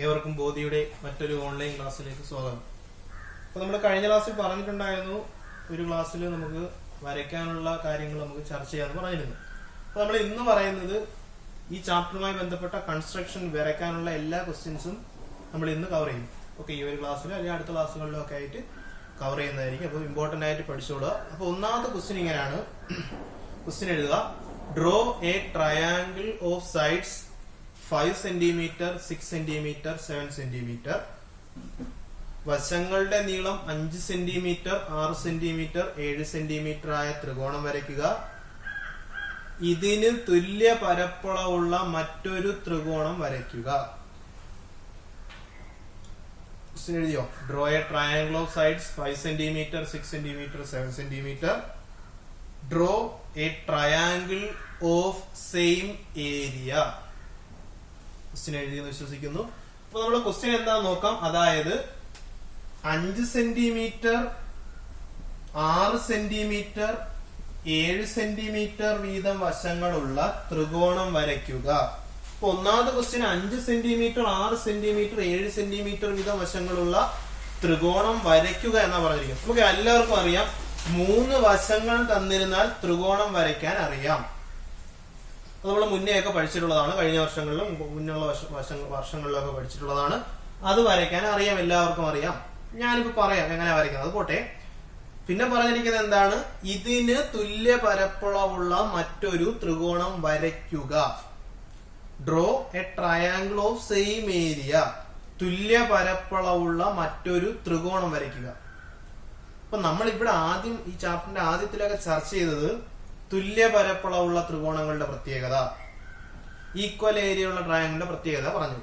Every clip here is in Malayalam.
ഏവർക്കും ബോധിയുടെ മറ്റൊരു ഓൺലൈൻ ക്ലാസ്സിലേക്ക് സ്വാഗതം. അപ്പോൾ നമ്മൾ കഴിഞ്ഞ ക്ലാസ്സിൽ പറഞ്ഞിട്ടുണ്ടായിരുന്നു, ഒരു ക്ലാസ്സിൽ നമുക്ക് വരയ്ക്കാനുള്ള കാര്യങ്ങൾ നമുക്ക് ചർച്ച ചെയ്യാമെന്ന് പറഞ്ഞിരുന്നു. അപ്പോൾ നമ്മൾ ഇന്ന് പറയുന്നത് ഈ ചാപ്റ്ററുമായി ബന്ധപ്പെട്ട കൺസ്ട്രക്ഷൻ വരയ്ക്കാനുള്ള എല്ലാ ക്വസ്റ്റ്യൻസും നമ്മൾ ഇന്ന് കവർ ചെയ്യും. ഓക്കെ, ഈ ഒരു ക്ലാസ്സിലോ അല്ലെങ്കിൽ അടുത്ത ക്ലാസ്സുകളിലോ ഒക്കെ ആയിട്ട് കവർ ചെയ്യുന്നതായിരിക്കും. അപ്പോൾ ഇമ്പോർട്ടൻ്റ് ആയിട്ട് പഠിച്ചോളുക. അപ്പോൾ ഒന്നാമത്തെ ക്വസ്റ്റ്യൻ ഇങ്ങനെയാണ്. ക്വസ്റ്റ്യൻ എഴുതുക: draw a triangle of sides 5 cm, 6 cm, 7 cm. വശങ്ങളുടെ നീളം 5 cm, 6 cm, 7 cm ആയ ത്രികോണം വരയ്ക്കുക. ഇതിന് തുല്യ പരപ്പളവുള്ള മറ്റൊരു ത്രികോണം വരയ്ക്കുക. എഴുതിയോ? Draw a triangle of sides 5 cm, 6 cm, 7 cm. Draw a triangle of same area. Question എഴുതിയെന്ന് വിശ്വസിക്കുന്നു. അപ്പൊ നമ്മുടെ ക്വസ്റ്റ്യൻ എന്താന്ന് നോക്കാം. അതായത് 5 cm, 6 cm, 7 cm വീതം വശങ്ങളുള്ള ത്രികോണം വരയ്ക്കുക. അപ്പൊ ഒന്നാമത്തെ ക്വസ്റ്റ്യൻ 5 cm, 6 cm, 7 cm വീതം വശങ്ങളുള്ള ത്രികോണം വരയ്ക്കുക എന്നാ പറഞ്ഞിരിക്കുന്നത്. നമുക്ക് എല്ലാവർക്കും അറിയാം, 3 വശങ്ങൾ തന്നിരുന്നാൽ ത്രികോണം വരയ്ക്കാൻ അറിയാം. അത് നമ്മൾ മുന്നേ ഒക്കെ പഠിച്ചിട്ടുള്ളതാണ്. കഴിഞ്ഞ വർഷങ്ങളിലും മുന്നുള്ള വർഷങ്ങളിലൊക്കെ പഠിച്ചിട്ടുള്ളതാണ്. അത് വരയ്ക്കാൻ അറിയാം, എല്ലാവർക്കും അറിയാം. ഞാനിപ്പോ പറയാം എങ്ങനെ വരയ്ക്കുന്നത്. അത് പോട്ടെ. പിന്നെ പറഞ്ഞിരിക്കുന്നത് എന്താണ്? ഇതിന് തുല്യ പരപ്പളവുള്ള മറ്റൊരു ത്രികോണം വരയ്ക്കുക. Draw a triangle of same area. തുല്യ പരപ്പളവുള്ള മറ്റൊരു ത്രികോണം വരയ്ക്കുക. അപ്പൊ നമ്മൾ ഇവിടെ ആദ്യം ഈ ചാപ്റ്ററിന്റെ ആദ്യത്തിലൊക്കെ ചർച്ച ചെയ്തത് തുല്യ പരപ്പളവുള്ള ത്രികോണങ്ങളുടെ പ്രത്യേകത, ഈക്വൽ ഏരിയ ഉള്ള ട്രയാങ്കിളിന്റെ പ്രത്യേകത പറഞ്ഞു.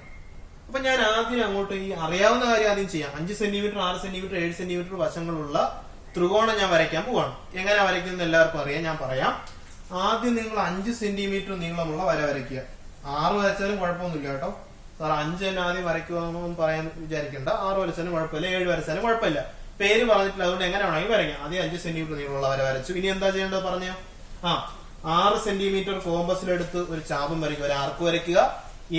അപ്പൊ ഞാൻ ആദ്യം അങ്ങോട്ട് ഈ അറിയാവുന്ന കാര്യം ആദ്യം ചെയ്യാം. 5 cm, 6 cm, 7 cm വശങ്ങളുള്ള ത്രികോണം ഞാൻ വരയ്ക്കാൻ പോവാണ്. എങ്ങനെ വരയ്ക്കുന്നത് എല്ലാവർക്കും അറിയാം, ഞാൻ പറയാം. ആദ്യം നിങ്ങൾ 5 cm നീളമുള്ള വര വരയ്ക്കുക. 6 വരച്ചാലും കുഴപ്പമൊന്നുമില്ല കേട്ടോ. സാർ 5 തന്നെ ആദ്യം വരയ്ക്കുമെന്നൊന്നും പറയാൻ വിചാരിക്കണ്ട. 6 വരച്ചാലും കുഴപ്പമില്ല, 7 വരച്ചാലും കുഴപ്പമില്ല. പേര് പറഞ്ഞിട്ടില്ല, അതുകൊണ്ട് എങ്ങനെ വേണമെങ്കിൽ വരയ്ക്കാം. ആദ്യം 5 cm നീളമുള്ള വര വരച്ചു. ഇനി എന്താ ചെയ്യേണ്ടത് പറഞ്ഞോ? 6 cm കോമ്പസിലെടുത്ത് ഒരു ചാപം വരയ്ക്കുക, ഒരു ആർക്ക് വരയ്ക്കുക.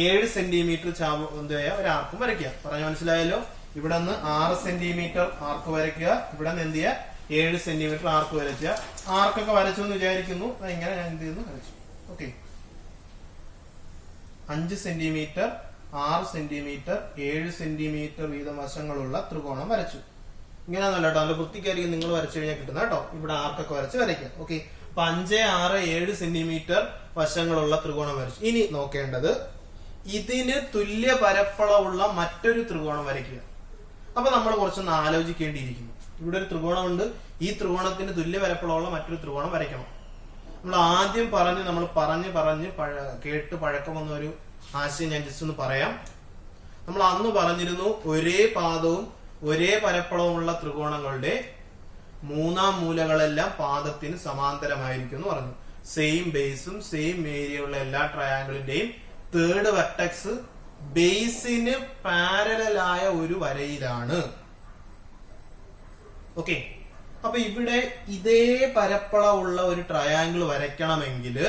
7 cm ചാപം എന്ത് ചെയ്യുക, ഒരു ആർക്കും വരയ്ക്കുക. പറഞ്ഞു മനസ്സിലായല്ലോ? ഇവിടെ നിന്ന് 6 cm ആർക്ക് വരയ്ക്കുക, ഇവിടെ നിന്ന് എന്ത് ചെയ്യുക, 7 cm ആർക്ക് വരയ്ക്കുക. ആർക്കൊക്കെ വരച്ചു എന്ന് വിചാരിക്കുന്നു. ഇങ്ങനെ ഞാൻ എന്ത് ചെയ്യുന്നു, വരച്ചു. ഓക്കെ, 5 cm, 6 cm, 7 cm വീതം വശങ്ങളുള്ള ത്രികോണം വരച്ചു. ഇങ്ങനെയാണല്ലോ കേട്ടോ. അതിന്റെ വൃത്തിക്കായിരിക്കും നിങ്ങൾ വരച്ചു കഴിഞ്ഞാൽ കിട്ടുന്നത് കേട്ടോ. ഇവിടെ ആർക്കൊക്കെ വരച്ച് വരയ്ക്കാം. ഓക്കെ, 5, 6, 7 cm വശങ്ങളുള്ള ത്രികോണം വരച്ചു. ഇനി നോക്കേണ്ടത് ഇതിന് തുല്യ പരപ്പളവുള്ള മറ്റൊരു ത്രികോണം വരയ്ക്കുക. അപ്പൊ നമ്മൾ കുറച്ചൊന്ന് ആലോചിക്കേണ്ടിയിരിക്കുന്നു. ഇവിടെ ഒരു ത്രികോണമുണ്ട്, ഈ ത്രികോണത്തിന് തുല്യ പരപ്പളവുള്ള മറ്റൊരു ത്രികോണം വരയ്ക്കണം. നമ്മൾ ആദ്യം നമ്മൾ പറഞ്ഞ് കേട്ട് പഴക്കം വന്ന ഒരു ആശയം ഞാൻ ജസ്റ്റ് ഒന്ന് പറയാം. നമ്മൾ അന്ന് പറഞ്ഞിരുന്നു, ഒരേ പാദവും ഒരേ പരപ്പളവുമുള്ള ത്രികോണങ്ങളുടെ 3-ാം മൂലകളെല്ലാം പാദത്തിന് സമാന്തരമായിരിക്കും എന്ന് പറഞ്ഞു. സെയിം ബേസും സെയിം ഏരിയ ഉള്ള എല്ലാ ട്രയാങ്കിളിന്റെയും തേർഡ് വെർട്ടെക്സ് ബേസിന് പാരലലായ ഒരു വരയിലാണ്. ഓക്കെ, അപ്പൊ ഇവിടെ ഇതേ പരപ്പളവുള്ള ഒരു ട്രയാങ്കിൾ വരയ്ക്കണമെങ്കിൽ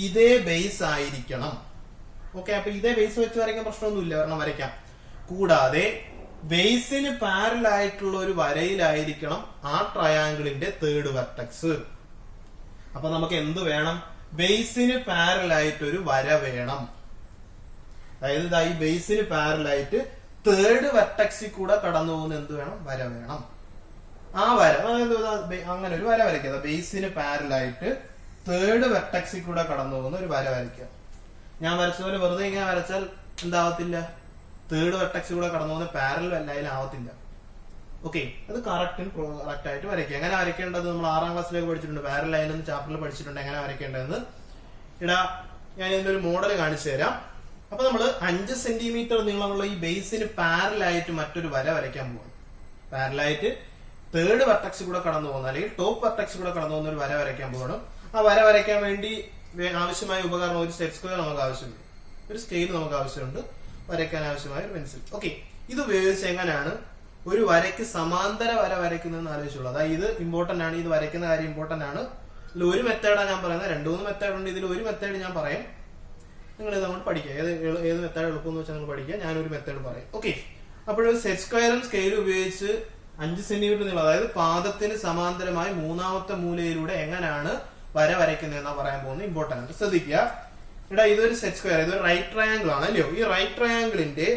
ഇതേ ബേസ് ആയിരിക്കണം. ഓക്കെ, അപ്പൊ ഇതേ ബേസ് വെച്ച് വരയ്ക്കാൻ പ്രശ്നമൊന്നുമില്ല, കാരണം വരയ്ക്കാം. കൂടാതെ ബേസിന് പാരലൽ ആയിട്ടുള്ള ഒരു വരയിലായിരിക്കണം ആ ട്രയാങ്കിളിന്റെ തേർഡ് വെർട്ടെക്സ്. അപ്പൊ നമുക്ക് എന്ത് വേണം? ബേസിന് പാരലൽ ആയിട്ട് ഒരു വര വേണം. അതായത് ഈ ബേസിന് പാരലൽ ആയിട്ട് തേർഡ് വെർട്ടെക്സിൽ കൂടെ കടന്നു പോകുന്ന എന്ത് വേണം? വര വേണം. ആ വര, അങ്ങനെ ഒരു വര വരയ്ക്കുക. ബേസിന് പാരലൽ ആയിട്ട് തേർഡ് വെർട്ടെക്സിൽ കൂടെ കടന്നു പോകുന്ന ഒരു വര വരയ്ക്കുക. ഞാൻ വരച്ച പോലെ വെറുതെ ഇങ്ങനെ വരച്ചാൽ എന്താവത്തില്ല? തേർഡ് വെർട്ടെക്സിൽ കൂടെ കടന്നു പോകുന്ന പാരലൽ അല്ലായാലും ആവത്തില്ല. ഓക്കെ, അത് കറക്റ്റ് ആയിട്ട് വരയ്ക്കുക. എങ്ങനെ വരയ്ക്കേണ്ടത് നമ്മൾ 6-ാം ക്ലാസ്സിലേക്ക് പഠിച്ചിട്ടുണ്ട്. പാരലൽ ലൈൻ എന്ന് ചാപ്റ്ററിൽ പഠിച്ചിട്ടുണ്ട് എങ്ങനെ വരയ്ക്കേണ്ടതെന്ന്. ഞാൻ ഇതിന്റെ ഒരു മോഡൽ കാണിച്ചു തരാം. അപ്പൊ നമ്മൾ 5 cm നീളമുള്ള ഈ ബേസിന് പാരലൽ ആയിട്ട് മറ്റൊരു വര വരയ്ക്കാൻ പോകും. പാരലൽ ആയിട്ട് തേർഡ് വെർട്ടെക്സിൽ കൂടെ കടന്നു പോകുന്ന, അല്ലെങ്കിൽ ടോപ്പ് വെർട്ടെക്സിൽ കൂടെ കടന്നു പോകുന്ന ഒരു വര വരയ്ക്കാൻ പോകണം. ആ വര വരയ്ക്കാൻ വേണ്ടി ആവശ്യമായ ഉപകരണം ഒരു സെറ്റ് സ്ക്വയർ നമുക്ക് ആവശ്യമുണ്ട്, ഒരു സ്കെയിൽ നമുക്ക് ആവശ്യമുണ്ട്, വരയ്ക്കാൻ ആവശ്യമായ ഒരു പെൻസിൽ. ഓക്കെ, ഇത് ഉപയോഗിച്ച് എങ്ങനെയാണ് ഒരു വരയ്ക്ക് സമാന്തര വര വരയ്ക്കുന്നതെന്ന് ആലോചിച്ചുള്ളൂ. അതായത് ഇത് ഇമ്പോർട്ടന്റ് ആണ്, ഇത് വരയ്ക്കുന്ന കാര്യം ഇമ്പോർട്ടന്റ് ആണ്. ഇതിൽ ഒരു മെത്തേഡാണ് ഞാൻ പറയുന്നത്. 2-3 മെത്തേഡ് ഉണ്ട്. ഇതിൽ ഒരു മെത്തേഡ് ഞാൻ പറയാം. നിങ്ങൾ ഇത് അങ്ങോട്ട് പഠിക്കുക. ഏത് മെത്തേഡ് എളുപ്പമെന്ന് വെച്ചാൽ നിങ്ങൾ പഠിക്കുക. ഞാനൊരു മെത്തേഡ് പറയാം. ഓക്കെ, അപ്പോൾ സെറ്റ് സ്ക്വയറും സ്കെയിലും ഉപയോഗിച്ച് 5 സെന്റിമീറ്റർ നീളം, അതായത് പാദത്തിന് സമാന്തരമായി മൂന്നാമത്തെ മൂലയിലൂടെ എങ്ങനെയാണ് വര വരയ്ക്കുന്നത് എന്നാ പറയാൻ പോകുന്നത്. ഇമ്പോർട്ടന്റ് ശ്രദ്ധിക്കുക. ഇവിടെ ഇതൊരു സെറ്റ് സ്ക്വയർ, ഇതൊരു റൈറ്റ് ട്രയാങ്കിൾ ആണ് അല്ലയോ. ഈ റൈറ്റ് ട്രയാങ്കിളിന്റെ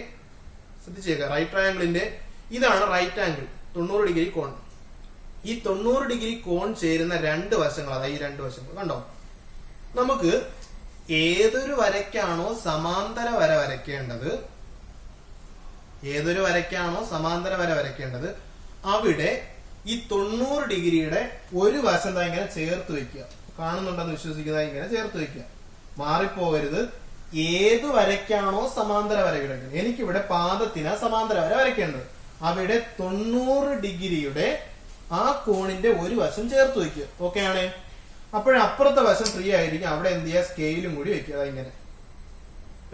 ശ്രദ്ധിച്ചേക്കുക, റൈറ്റ് ട്രയാങ്കിളിന്റെ ഇതാണ് റൈറ്റ് ആംഗിൾ 90 ഡിഗ്രി കോൺ. ഈ 90 ഡിഗ്രി കോൺ ചേരുന്ന രണ്ട് വശങ്ങൾ, അതായത് ഈ രണ്ട് വശങ്ങൾ കണ്ടോ. നമുക്ക് ഏതൊരു വരയ്ക്കാണോ സമാന്തര വര വരയ്ക്കേണ്ടത്, ഏതൊരു വരയ്ക്കാണോ സമാന്തര വര വരയ്ക്കേണ്ടത് അവിടെ ഈ 90 ഡിഗ്രിയുടെ ഒരു വശം ഇങ്ങനെ ചേർത്ത് വെക്കുക. കാണുന്നുണ്ടെന്ന് വിശ്വസിക്കുന്ന ഇങ്ങനെ ചേർത്ത് വെക്കുക, മാറിപ്പോകരുത്. ഏത് വരയ്ക്കാണോ സമാന്തര വര വരയ്ക്കുന്നത്, എനിക്കിവിടെ പാദത്തിന് സമാന്തര വര വരയ്ക്കേണ്ടത്, അവിടെ 90 ഡിഗ്രിയുടെ ആ കോണിന്റെ ഒരു വശം ചേർത്ത് വെക്കുക. ഓക്കെ ആണ്. അപ്പോഴപ്പുറത്തെ വശം ഫ്രീ ആയിരിക്കും. അവിടെ എന്ത് ചെയ്യുക, സ്കെയിലും കൂടി വെക്കുക. ഇങ്ങനെ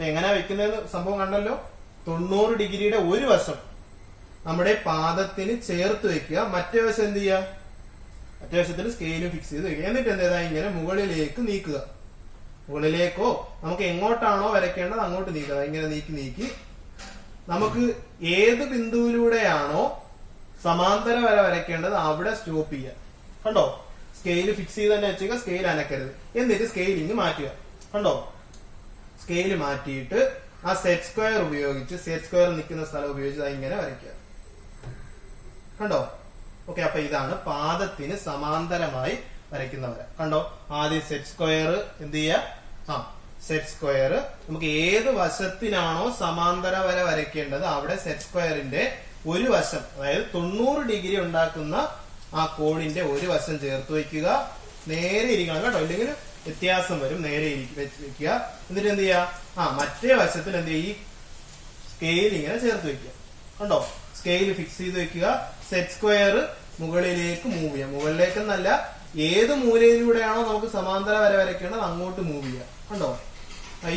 എങ്ങനെയാ വെക്കുന്നതെന്ന് സംഭവം കണ്ടല്ലോ. 90 ഡിഗ്രിയുടെ ഒരു വശം നമ്മുടെ പാദത്തിന് ചേർത്ത് വെക്കുക, മറ്റേ വശം എന്ത് ചെയ്യുക, മറ്റേ വശത്തിന് സ്കെയിലും ഫിക്സ് ചെയ്ത് വെക്കുക. എന്നിട്ട് എന്ത് ചെയ്താൽ ഇങ്ങനെ മുകളിലേക്ക് നീക്കുക. മുകളിലേക്കോ നമുക്ക് എങ്ങോട്ടാണോ വരയ്ക്കേണ്ടത് അങ്ങോട്ട് നീക്കുക. ഇങ്ങനെ നീക്കി നമുക്ക് ഏത് ബിന്ദുവിലൂടെയാണോ സമാന്തര വര വരയ്ക്കേണ്ടത് അവിടെ സ്റ്റോപ്പ് ചെയ്യുക. കണ്ടോ, സ്കെയിൽ ഫിക്സ് ചെയ്ത് തന്നെ വെച്ചേക്കുക, സ്കെയിൽ അനക്കരുത്. എന്നിട്ട് സ്കെയിലിങ് മാറ്റുക. കണ്ടോ, സ്കെയിൽ മാറ്റിയിട്ട് ആ സെറ്റ് സ്ക്വയർ ഉപയോഗിച്ച്, സെറ്റ് സ്ക്വയർ നിൽക്കുന്ന സ്ഥലം ഉപയോഗിച്ച് ഇങ്ങനെ വരയ്ക്കുക. കണ്ടോ. ഓക്കെ, അപ്പൊ ഇതാണ് പാദത്തിന് സമാന്തരമായി വരയ്ക്കുന്ന വര. കണ്ടോ, ആദ്യം സെറ്റ് സ്ക്വയർ എന്ത് ചെയ്യുക, സെറ്റ് സ്ക്വയർ നമുക്ക് ഏത് വശത്തിനാണോ സമാന്തര വര വരയ്ക്കേണ്ടത് അവിടെ സെറ്റ് സ്ക്വയറിന്റെ ഒരു വശം, അതായത് 90 ഡിഗ്രി ഉണ്ടാക്കുന്ന ആ കോണിന്റെ ഒരു വശം ചേർത്ത് വെക്കുക. നേരെ ഇരിക്കണം കേട്ടോ, ഇല്ലെങ്കിൽ വ്യത്യാസം വരും. നേരെ വെക്കുക. എന്നിട്ട് എന്ത് ചെയ്യുക, മറ്റേ വശത്തിൽ എന്ത് ചെയ്യുക, ഈ സ്കെയിൽ ഇങ്ങനെ ചേർത്ത് വെക്കുക. കണ്ടോ, സ്കെയിൽ ഫിക്സ് ചെയ്ത് വെക്കുക. സെറ്റ് സ്ക്വയർ മുകളിലേക്ക് മൂവ് ചെയ്യുക. മുകളിലേക്കെന്നല്ല, ഏത് മൂലയിലൂടെയാണോ നമുക്ക് സമാന്തര വര വരയ്ക്കേണ്ടത് അങ്ങോട്ട് മൂവ് ചെയ്യുക. കണ്ടോ,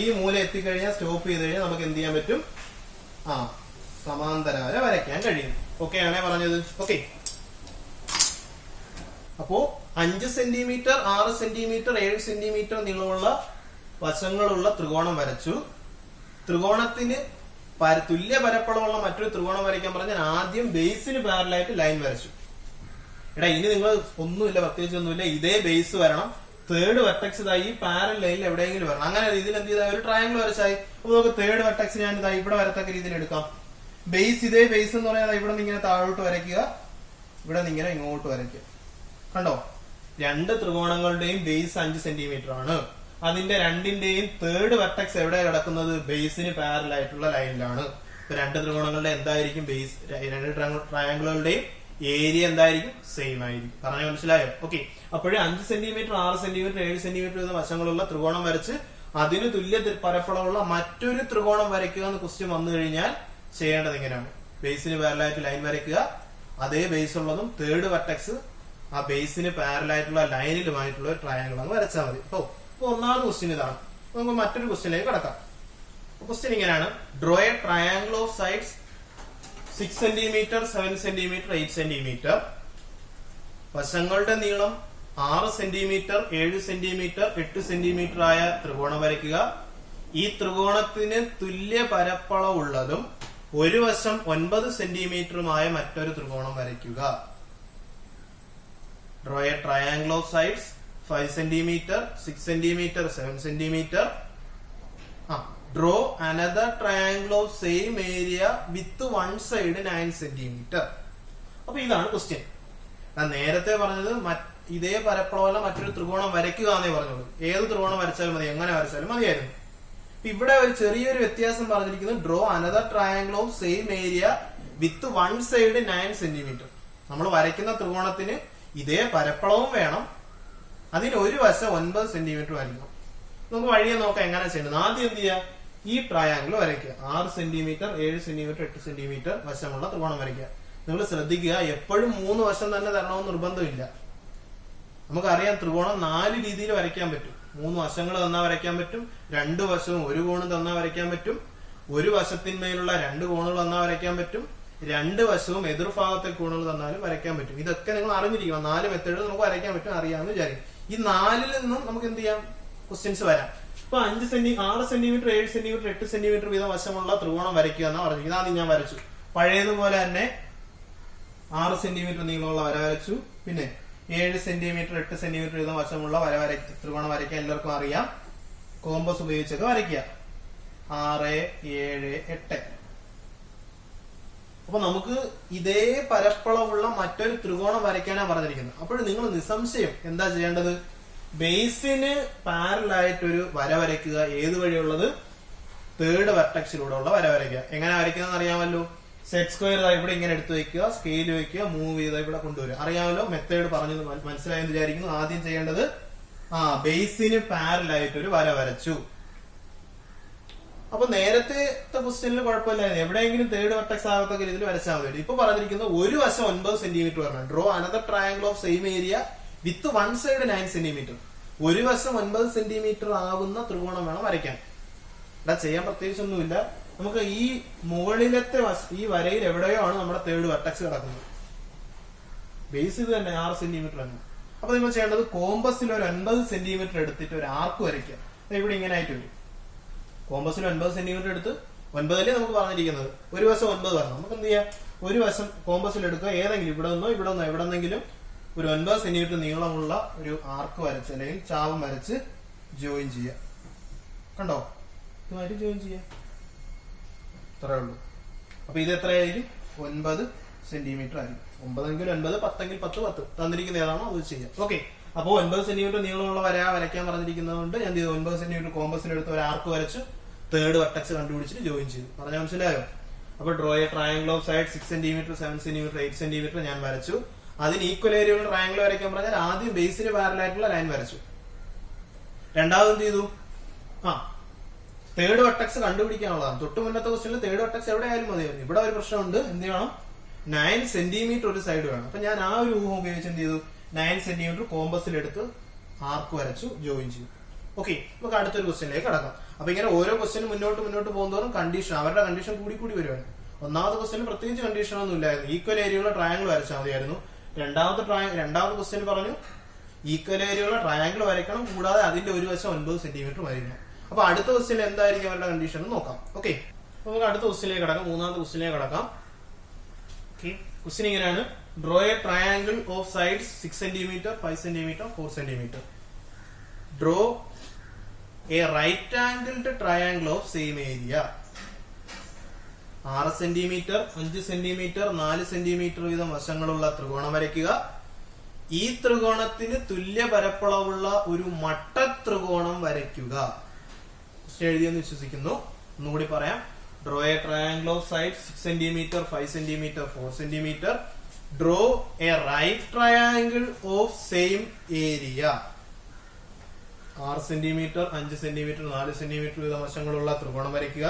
ഈ മൂല എത്തിക്കഴിഞ്ഞാൽ സ്റ്റോപ്പ് ചെയ്ത് കഴിഞ്ഞാൽ നമുക്ക് എന്ത് ചെയ്യാൻ പറ്റും, സമാന്തര വര വരയ്ക്കാൻ കഴിയും. ഓക്കെ ആണേ പറഞ്ഞത്. ഓക്കെ, അപ്പോ 5 സെന്റിമീറ്റർ, 6 സെന്റിമീറ്റർ, 7 സെന്റിമീറ്റർ നീളമുള്ള വശങ്ങളുള്ള ത്രികോണം വരച്ചു. ത്രികോണത്തിന് തുല്യ പരപ്പളമുള്ള മറ്റൊരു ത്രികോണം വരയ്ക്കാൻ പറഞ്ഞാൽ ആദ്യം ബേസിന് പാരലായിട്ട് ലൈൻ വരച്ചു. ഇനി നിങ്ങൾ ഒന്നുമില്ല, പ്രത്യേകിച്ച് ഒന്നുമില്ല, ഇതേ ബേസ് വരണം. തേർഡ് വെർട്ടെക്സ് ഈ പാരൽ ലൈനിൽ എവിടെയെങ്കിലും വരണം. അങ്ങനെ രീതിയിൽ എന്ത് ചെയ്താൽ ഒരു ട്രയാങ്കിൾ വരച്ചായി. അപ്പൊ നമുക്ക് തേർഡ് വെർട്ടെക്സ് ഞാൻ ഇവിടെ വരത്തക്ക രീതിയിൽ എടുക്കാം. ബേസ്, ഇതേ ബേസ് എന്ന് പറയാതെ ഇവിടെ നിന്ന് ഇങ്ങനെ താഴോട്ട് വരയ്ക്കുക, ഇവിടെ നിന്ന് ഇങ്ങനെ ഇങ്ങോട്ട് വരയ്ക്കുക. കണ്ടോ, രണ്ട് ത്രികോണങ്ങളുടെയും ബേസ് 5 സെന്റിമീറ്റർ ആണ്. അതിന്റെ രണ്ടിന്റെയും തേർഡ് വെർട്ടെക്സ് എവിടെ കിടക്കുന്നത്, ബേസിന് പാരലൽ ആയിട്ടുള്ള ലൈനിലാണ്. ഇപ്പൊ രണ്ട് ത്രികോണങ്ങളുടെ എന്തായിരിക്കും ബേസ്, രണ്ട് ട്രയാങ്കിളുകളുടെയും ഏരിയ എന്തായിരിക്കും, സെയിം ആയിരിക്കും. പറഞ്ഞ മനസ്സിലായോ? ഓക്കെ, അപ്പോഴേ 5 സെന്റിമീറ്റർ, 6 സെന്റിമീറ്റർ, 7 സെന്റിമീറ്റർ എന്ന വശങ്ങളുള്ള ത്രികോണം വരച്ച് അതിന് തുല്യ പരപ്പളമുള്ള മറ്റൊരു ത്രികോണം വരയ്ക്കുക എന്ന് ക്വസ്റ്റ്യൻ വന്നു കഴിഞ്ഞാൽ ചെയ്യേണ്ടത് ഇങ്ങനെയാണ്. ബേസിന് പാരലായിട്ട് ലൈൻ വരയ്ക്കുക, അതേ ബേസ് ഉള്ളതും തേർഡ് വെർട്ടെക്സ് ആ ബേസിന് പാരലായിട്ടുള്ള ലൈനിലുമായിട്ടുള്ള ട്രയാങ്കിൾ അങ്ങ് വരച്ചാൽ മതി. അപ്പൊ ഒന്നാമത് ക്വസ്റ്റ്യൻ ഇതാണ്. നമുക്ക് മറ്റൊരു ക്വസ്റ്റ്യനിലേക്ക് കടക്കാം. ക്വസ്റ്റ്യൻ ഇങ്ങനെയാണ്: draw a triangle of sides 6 centimetre, 7 centimetre, 8 centimetre. വശങ്ങളുടെ നീളം 6 സെന്റിമീറ്റർ, 7 സെന്റിമീറ്റർ, 8 സെന്റിമീറ്റർ ആയ ത്രികോണം വരയ്ക്കുക. ഈ ത്രികോണത്തിന് തുല്യ പരപ്പളവുള്ളതും ഒരു വശം 9 സെന്റിമീറ്ററുമായ മറ്റൊരു ത്രികോണം വരയ്ക്കുക. Draw a triangle of sides 5 centimetre, 6 centimetre, 7 centimetre. Draw another triangle of same area with one side 9 centimetre. അപ്പൊ ഇതാണ് ക്വസ്റ്റ്യൻ. ഞാൻ നേരത്തെ പറഞ്ഞത് ഇതേ പരപ്പളവുള്ള മറ്റൊരു ത്രികോണം വരയ്ക്കുക എന്നേ പറഞ്ഞോളൂ. ഏത് ത്രികോണം വരച്ചാലും മതി, എങ്ങനെ വരച്ചാലും മതിയായിരുന്നു. ഇവിടെ ഒരു ചെറിയൊരു വ്യത്യാസം പറഞ്ഞിരിക്കുന്നത് draw another triangle of same area with one side 9 centimetre. നമ്മൾ വരയ്ക്കുന്ന ത്രികോണത്തിന് ഇതേ പരപ്പളവും വേണം, അതിന് ഒരു വശം 9 സെന്റിമീറ്റർ വരയ്ക്കണം. നമുക്ക് വഴിയെ നോക്കാം എങ്ങനെ ചെയ്യണം. ആദ്യം എന്ത് ചെയ്യുക, ഈ ട്രയാങ്കിൾ വരയ്ക്കുക. 6 സെന്റിമീറ്റർ, 7 സെന്റിമീറ്റർ, 8 സെന്റിമീറ്റർ വശമുള്ള ത്രികോണം വരയ്ക്കുക. നിങ്ങൾ ശ്രദ്ധിക്കുക, എപ്പോഴും 3 വശം തന്നെ തരണമെന്ന് നിർബന്ധമില്ല. നമുക്കറിയാം ത്രികോണം 4 രീതിയിൽ വരയ്ക്കാൻ പറ്റും. 3 വശങ്ങൾ തന്നാൽ വരയ്ക്കാൻ പറ്റും, 2 വശവും ഒരു കോണും തന്നാൽ വരയ്ക്കാൻ പറ്റും, ഒരു വശത്തിന്മേലുള്ള 2 കോണുകൾ തന്നാൽ വരയ്ക്കാൻ പറ്റും, 2 വശവും എതിർഭാഗത്തെ കോണുകൾ തന്നാലും വരയ്ക്കാൻ പറ്റും. ഇതൊക്കെ നിങ്ങൾ അറിഞ്ഞിരിക്കണം. 4 മെത്തേഡ് നമുക്ക് വരയ്ക്കാൻ പറ്റും, അറിയാമെന്ന് വിചാരിക്കും. ഈ 4-ൽ നിന്നും നമുക്ക് എന്ത് ചെയ്യാം, ക്വസ്റ്റ്യൻസ് വരാം. ഇപ്പൊ 6 സെന്റിമീറ്റർ 7 സെന്റിമീറ്റർ 8 സെന്റിമീറ്റർ വീതം വശമുള്ള ത്രികോണം വരയ്ക്കുക എന്നാ പറഞ്ഞു. ഇതാണ് ഞാൻ വരച്ചു. പഴയതുപോലെ തന്നെ 6 സെന്റിമീറ്റർ നീളമുള്ള വര വരച്ചു. പിന്നെ 7 സെന്റിമീറ്റർ 8 സെന്റിമീറ്റർ വീതം വശമുള്ള ത്രികോണം വരയ്ക്കാൻ എല്ലാവർക്കും അറിയാം. കോമ്പസ് ഉപയോഗിച്ചൊക്കെ വരയ്ക്കുക. 6, 7, 8. അപ്പൊ നമുക്ക് ഇതേ പരപ്പളവുള്ള മറ്റൊരു ത്രികോണം വരയ്ക്കാനാണ് പറഞ്ഞിരിക്കുന്നത്. അപ്പോൾ നിങ്ങൾ നിസ്സംശയം എന്താ ചെയ്യേണ്ടത്? ബേസിന് പാരലായിട്ടൊരു വര വരയ്ക്കുക. ഏത് വഴിയുള്ളത്? തേർഡ് വെർട്ടെക്സിലൂടെ ഉള്ള വര വരയ്ക്കുക. എങ്ങനെ വരയ്ക്കുന്നത് അറിയാമല്ലോ. സെറ്റ് സ്ക്വയർ ഇവിടെ ഇങ്ങനെ എടുത്തു വെക്കുക, സ്കെയിൽ വെക്കുക, മൂവ് ചെയ്ത് ഇവിടെ കൊണ്ടുവരിക. അറിയാമല്ലോ, മെത്തേഡ് പറഞ്ഞത് മനസ്സിലായെന്ന് വിചാരിക്കുന്നു. ആദ്യം ചെയ്യേണ്ടത് ബേസിന് പാരലായിട്ടൊരു വര വരച്ചു. അപ്പൊ നേരത്തെ ക്വസ്റ്റ്യനിൽ കുഴപ്പമില്ലായിരുന്നു. എവിടെയെങ്കിലും തേർഡ് വെർട്ടെക്സ് ആകത്തക്ക രീതിയിൽ വരച്ചാൽ മതി. ഇപ്പൊ പറഞ്ഞിരിക്കുന്നത് ഒരു വശം 9 സെന്റിമീറ്റർ വരണം. Draw another triangle of same area with one side 9 centimetre. ഒരു വശം 9 സെന്റിമീറ്റർ ആകുന്ന ത്രികോണം വേണം വരയ്ക്കാൻ. ഇവിടെ ചെയ്യാൻ പ്രത്യേകിച്ചൊന്നുമില്ല. നമുക്ക് ഈ മുകളിലത്തെ ഈ വരയിൽ എവിടെയോ ആണ് നമ്മുടെ തേർഡ് വെർട്ടെക്സ് കിടക്കുന്നത്. ബേസ് ഇത് തന്നെ 6 സെന്റിമീറ്റർ തന്നെ. അപ്പൊ നിങ്ങൾ ചെയ്യേണ്ടത് കോമ്പസിൽ ഒരു 9 സെന്റിമീറ്റർ എടുത്തിട്ട് ഒരു ആർക്ക് വരയ്ക്കുക. ഇവിടെ ഇങ്ങനെ ആയിട്ട് വരും. കോമ്പസിൽ 9 സെന്റിമീറ്റർ എടുത്ത് 9 നമുക്ക് പറഞ്ഞിരിക്കുന്നത് ഒരു വശം 9 വരണം. നമുക്ക് എന്ത് ചെയ്യാം? ഒരു വശം കോമ്പസിൽ എടുക്കുക. ഏതെങ്കിലും ഇവിടെ നിന്നോ എവിടെ നിന്നെങ്കിലും ഒരു 9 സെന്റിമീറ്റർ നീളമുള്ള ഒരു ആർക്ക് വരച്ച് അല്ലെങ്കിൽ ചാവും വരച്ച് ജോയിൻ ചെയ്യുക. കണ്ടോ? ഇതുമായിട്ട് ജോയിൻ ചെയ്യുക. ഇത്രേ ഉള്ളൂ. അപ്പൊ ഇത് എത്രയായിരിക്കും? 9 സെന്റിമീറ്റർ ആയിരിക്കും. 9 എങ്കിൽ 9, 10 എങ്കിൽ 10 തന്നിരിക്കുന്ന ഏതാണോ അത് ചെയ്യാം. ഓക്കെ. അപ്പോ 9 സെന്റിമീറ്റർ നീളമുള്ള വര വരയ്ക്കാൻ പറഞ്ഞിരിക്കുന്നതുകൊണ്ട് ഞാൻ 9 സെന്റിമീറ്റർ കോമ്പസിൽ എടുത്ത് ഒരു ആർക്ക് വരച്ചു. തേർഡ് വെർട്ടെക്സ് കണ്ടുപിടിച്ചിട്ട് ജോയിൻ ചെയ്തു. പറഞ്ഞാൽ മനസ്സിലായോ? അപ്പൊ draw a triangle of side 6 centimetre 7 centimetre 8 centimetre ഞാൻ വരച്ചു. അതിന് ഈക്വൽ ഏരിയയുള്ള ട്രയാംഗിൾ വരയ്ക്കാൻ പറഞ്ഞാൽ ആദ്യം ബേസിന് പാരലായിട്ടുള്ള ലൈൻ വരച്ചു. രണ്ടാമത് എന്ത് ചെയ്തു? തേർഡ് വെർട്ടെക്സ് കണ്ടുപിടിക്കാനുള്ളതാണ്. തൊട്ട് മുന്നത്തെ ക്വസ്റ്റ്യനിൽ തേർഡ് വെർട്ടെക്സ് എവിടെ ആയാലും മതിയായിരുന്നു. ഇവിടെ ഒരു പ്രശ്നമുണ്ട്. എന്ത് വേണം? 9 സെന്റിമീറ്റർ ഒരു സൈഡ് വേണം. അപ്പൊ ഞാൻ ആ ഒരു ഊഹം ഉപയോഗിച്ച് എന്ത് ചെയ്തു? 9 സെന്റിമീറ്റർ കോമ്പസിൽ എടുത്ത് ആർക്ക് വരച്ചു, ജോയിൻ ചെയ്തു. ഓക്കെ. നമുക്ക് അടുത്തൊരു ക്വസ്റ്റ്യനിലേക്ക് കടക്കാം. അപ്പൊ ഇങ്ങനെ ഓരോ ക്വസ്റ്റ്യനും മുന്നോട്ട് പോകുന്നതോറും കണ്ടീഷൻ, അവരുടെ കണ്ടീഷൻ കൂടി വരുവാണ്. ഒന്നാമത്തെ ക്വസ്റ്റ്യന് പ്രത്യേകിച്ച് കണ്ടീഷൻ ഒന്നും ഇല്ലായിരുന്നു. ഈക്വൽ ഏരിയയുള്ള ട്രയാംഗിൾ വരച്ചാൽ മതിയായിരുന്നു. രണ്ടാമത്തെ ക്വസ്റ്റ്യൻ പറഞ്ഞു ഈക്വൽ ഏരിയയുള്ള ട്രയാംഗിൾ വരയ്ക്കണം, കൂടാതെ അതിന്റെ ഒരു വശം 9 സെന്റിമീറ്റർ വരയ്ക്കണം. അപ്പൊ അടുത്ത ക്വസ്റ്റ്യൻ എന്തായിരിക്കും അവരുടെ കണ്ടീഷൻ എന്ന് നോക്കാം. ഓക്കെ. നമുക്ക് അടുത്ത ക്വസ്റ്റ്യനിലേക്ക് കടക്കാം. മൂന്നാമത്തെ ക്വസ്റ്റ്യനിലേക്ക് കടക്കാം. ക്വസ്റ്റ്യൻ ഇങ്ങനെയാണ്. Draw a triangle of sides 6 centimetre 5 centimetre 4 centimetre. Draw a right angled triangle of same area. 6 centimetre 5 centimetre 4 centimetre വീതം വശങ്ങളുള്ള ത്രികോണം വരയ്ക്കുക. ഈ ത്രികോണത്തിന് തുല്യ പരപ്പളവുള്ള ഒരു മട്ട ത്രികോണം വരയ്ക്കുക. എഴുതിയെന്ന് വിശ്വസിക്കുന്നു. ഒന്നുകൂടി പറയാം. Draw a triangle of side 6 centimetre 5 centimetre 4 centimetre. Draw a right triangle of same area. 6 centimetre 5 centimetre 4 centimetre വീതം വശങ്ങളുള്ള ത്രികോണം വരയ്ക്കുക.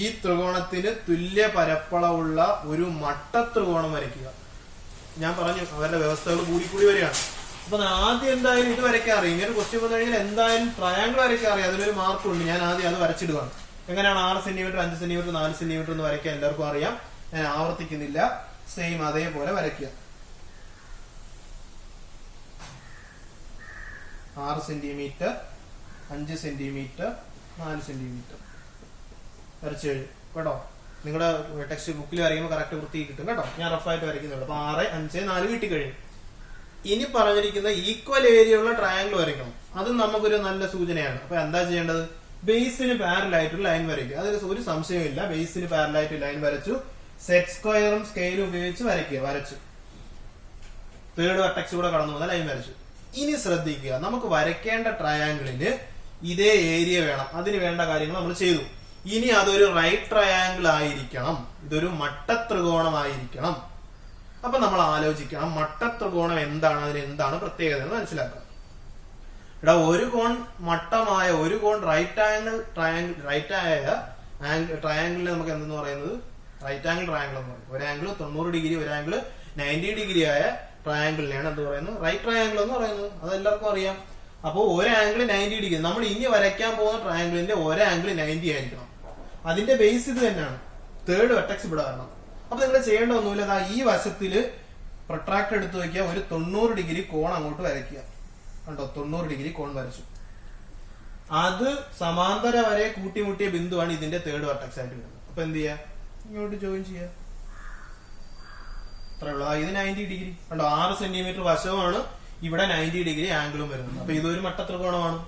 ഈ ത്രികോണത്തിന് തുല്യ പരപ്പളവുള്ള ഒരു മട്ട ത്രികോണം വരയ്ക്കുക. ഞാൻ പറഞ്ഞു അവരുടെ വ്യവസ്ഥകൾ കൂടി വരികയാണ്. അപ്പൊ ആദ്യം എന്തായാലും ഇത് വരയ്ക്കാൻ അറിയാം. ഇങ്ങനെ ക്വസ്റ്റ്യൻ വന്നു കഴിഞ്ഞാൽ എന്തായാലും ട്രയാംഗിൾ വരയ്ക്കാൻ അറിയാം. അതിനൊരു മാർക്കുണ്ട്. ഞാൻ ആദ്യം അത് വരച്ചിടുകയാണ്. എങ്ങനെയാണ് 6 സെന്റിമീറ്റർ 5 സെന്റിമീറ്റർ 4 സെന്റിമീറ്റർ എന്ന് വരയ്ക്കാൻ എല്ലാവർക്കും അറിയാം. ഞാൻ ആവർത്തിക്കുന്നില്ല. സെയിം അതേപോലെ വരയ്ക്കുക. 6 സെന്റിമീറ്റർ 5 സെന്റിമീറ്റർ 4 സെന്റിമീറ്റർ വരച്ചു കഴിഞ്ഞു കേട്ടോ. നിങ്ങളുടെ ടെക്സ്റ്റ് ബുക്കിൽ വരയ്ക്കുമ്പോൾ കറക്റ്റ് വൃത്തി കിട്ടും കേട്ടോ. ഞാൻ റഫായിട്ട് വരയ്ക്കുന്നുള്ളൂ. അപ്പൊ 6, 5, 4 കിട്ടിക്കഴിഞ്ഞു. ഇനി പറഞ്ഞിരിക്കുന്ന ഈക്വൽ ഏരിയ ഉള്ള ട്രയാംഗിൾ വരയ്ക്കണം. അതും നമുക്കൊരു നല്ല സൂചനയാണ്. അപ്പൊ എന്താ ചെയ്യേണ്ടത്? ബേസിന് പാരലായിട്ടുള്ള ലൈൻ വരയ്ക്കുക. അതിൽ ഒരു സംശയമില്ല. ബേസിന് പാരലായിട്ട് ലൈൻ വരച്ചു. സെറ്റ് സ്ക്വയറും സ്കെയിലും ഉപയോഗിച്ച് വരച്ചു. തേർഡ് വെർട്ടെക്സ് കൂടെ കടന്നു വന്ന ലൈൻ വരച്ചു. ഇനി ശ്രദ്ധിക്കുക, നമുക്ക് വരയ്ക്കേണ്ട ട്രയാംഗിളിന് ഇതേ ഏരിയ വേണം. അതിന് വേണ്ട കാര്യങ്ങൾ നമ്മൾ ചെയ്തു. ഇനി അതൊരു റൈറ്റ് ട്രയാംഗിൾ ആയിരിക്കണം. ഇതൊരു മട്ട ത്രികോണമായിരിക്കണം. അപ്പൊ നമ്മൾ ആലോചിക്കണം മട്ട ത്രികോണം എന്താണ്, അതിന് എന്താണ് പ്രത്യേകത എന്ന് മനസ്സിലാക്കാം. ഇവിടെ ഒരു കോൺ മട്ടമായ ഒരു കോൺ റൈറ്റ് ആയ ട്രയാംഗിളിനെ നമുക്ക് എന്തെന്ന് പറയുന്നത് റൈറ്റ് ആംഗിൾ ട്രയാംഗിൾ എന്ന് പറയും. ഒരു ആംഗിൾ 90 ഡിഗ്രി ഒരു ആംഗിൾ 90 ഡിഗ്രി ആയ ട്രയാംഗിളിനെയാണ് എന്ത് പറയുന്നത്? റൈറ്റ് ട്രയാംഗിൾ എന്ന് പറയുന്നത്. അത് എല്ലാവർക്കും അറിയാം. അപ്പോൾ ഒരു ആംഗിൾ 90 ഡിഗ്രി. നമ്മൾ ഇനി വരയ്ക്കാൻ പോകുന്ന ട്രയാംഗിളിന്റെ ഒരു ആംഗിൾ 90 ആയിരിക്കണം. അതിന്റെ ബേസ് ഇത് തന്നെയാണ്. തേർഡ് വെർട്ടെക്സ് ഇവിടെ വരണം. അപ്പൊ നിങ്ങൾ ചെയ്യേണ്ട ഒന്നുമില്ല. ഈ വശത്തില് പ്രൊട്രാക്ടർ എടുത്ത് വയ്ക്കുക. ഒരു 90 ഡിഗ്രി കോൺ അങ്ങോട്ട് വരയ്ക്കുക. കണ്ടോ? 90 ഡിഗ്രി കോൺ വരച്ചു. അത് സമാന്തര വരെ കൂട്ടിമുട്ടിയ ബിന്ദുവാണ് ഇതിന്റെ തേർഡ് വെർട്ടെക്സ് ആയിട്ട് വരുന്നത്. അപ്പൊ എന്ത് ചെയ്യാ, ഇങ്ങോട്ട് ജോയിൻ ചെയ്യാം. അത്രേ ഉള്ളൂ. ഇത് 90 ഡിഗ്രി കണ്ടോ, 6 സെന്റിമീറ്റർ വശവുമാണ്, ഇവിടെ 90 ഡിഗ്രി ആംഗിളും വരുന്നത്. അപ്പൊ ഇതൊരു മട്ട ത്രികോണമാണ്.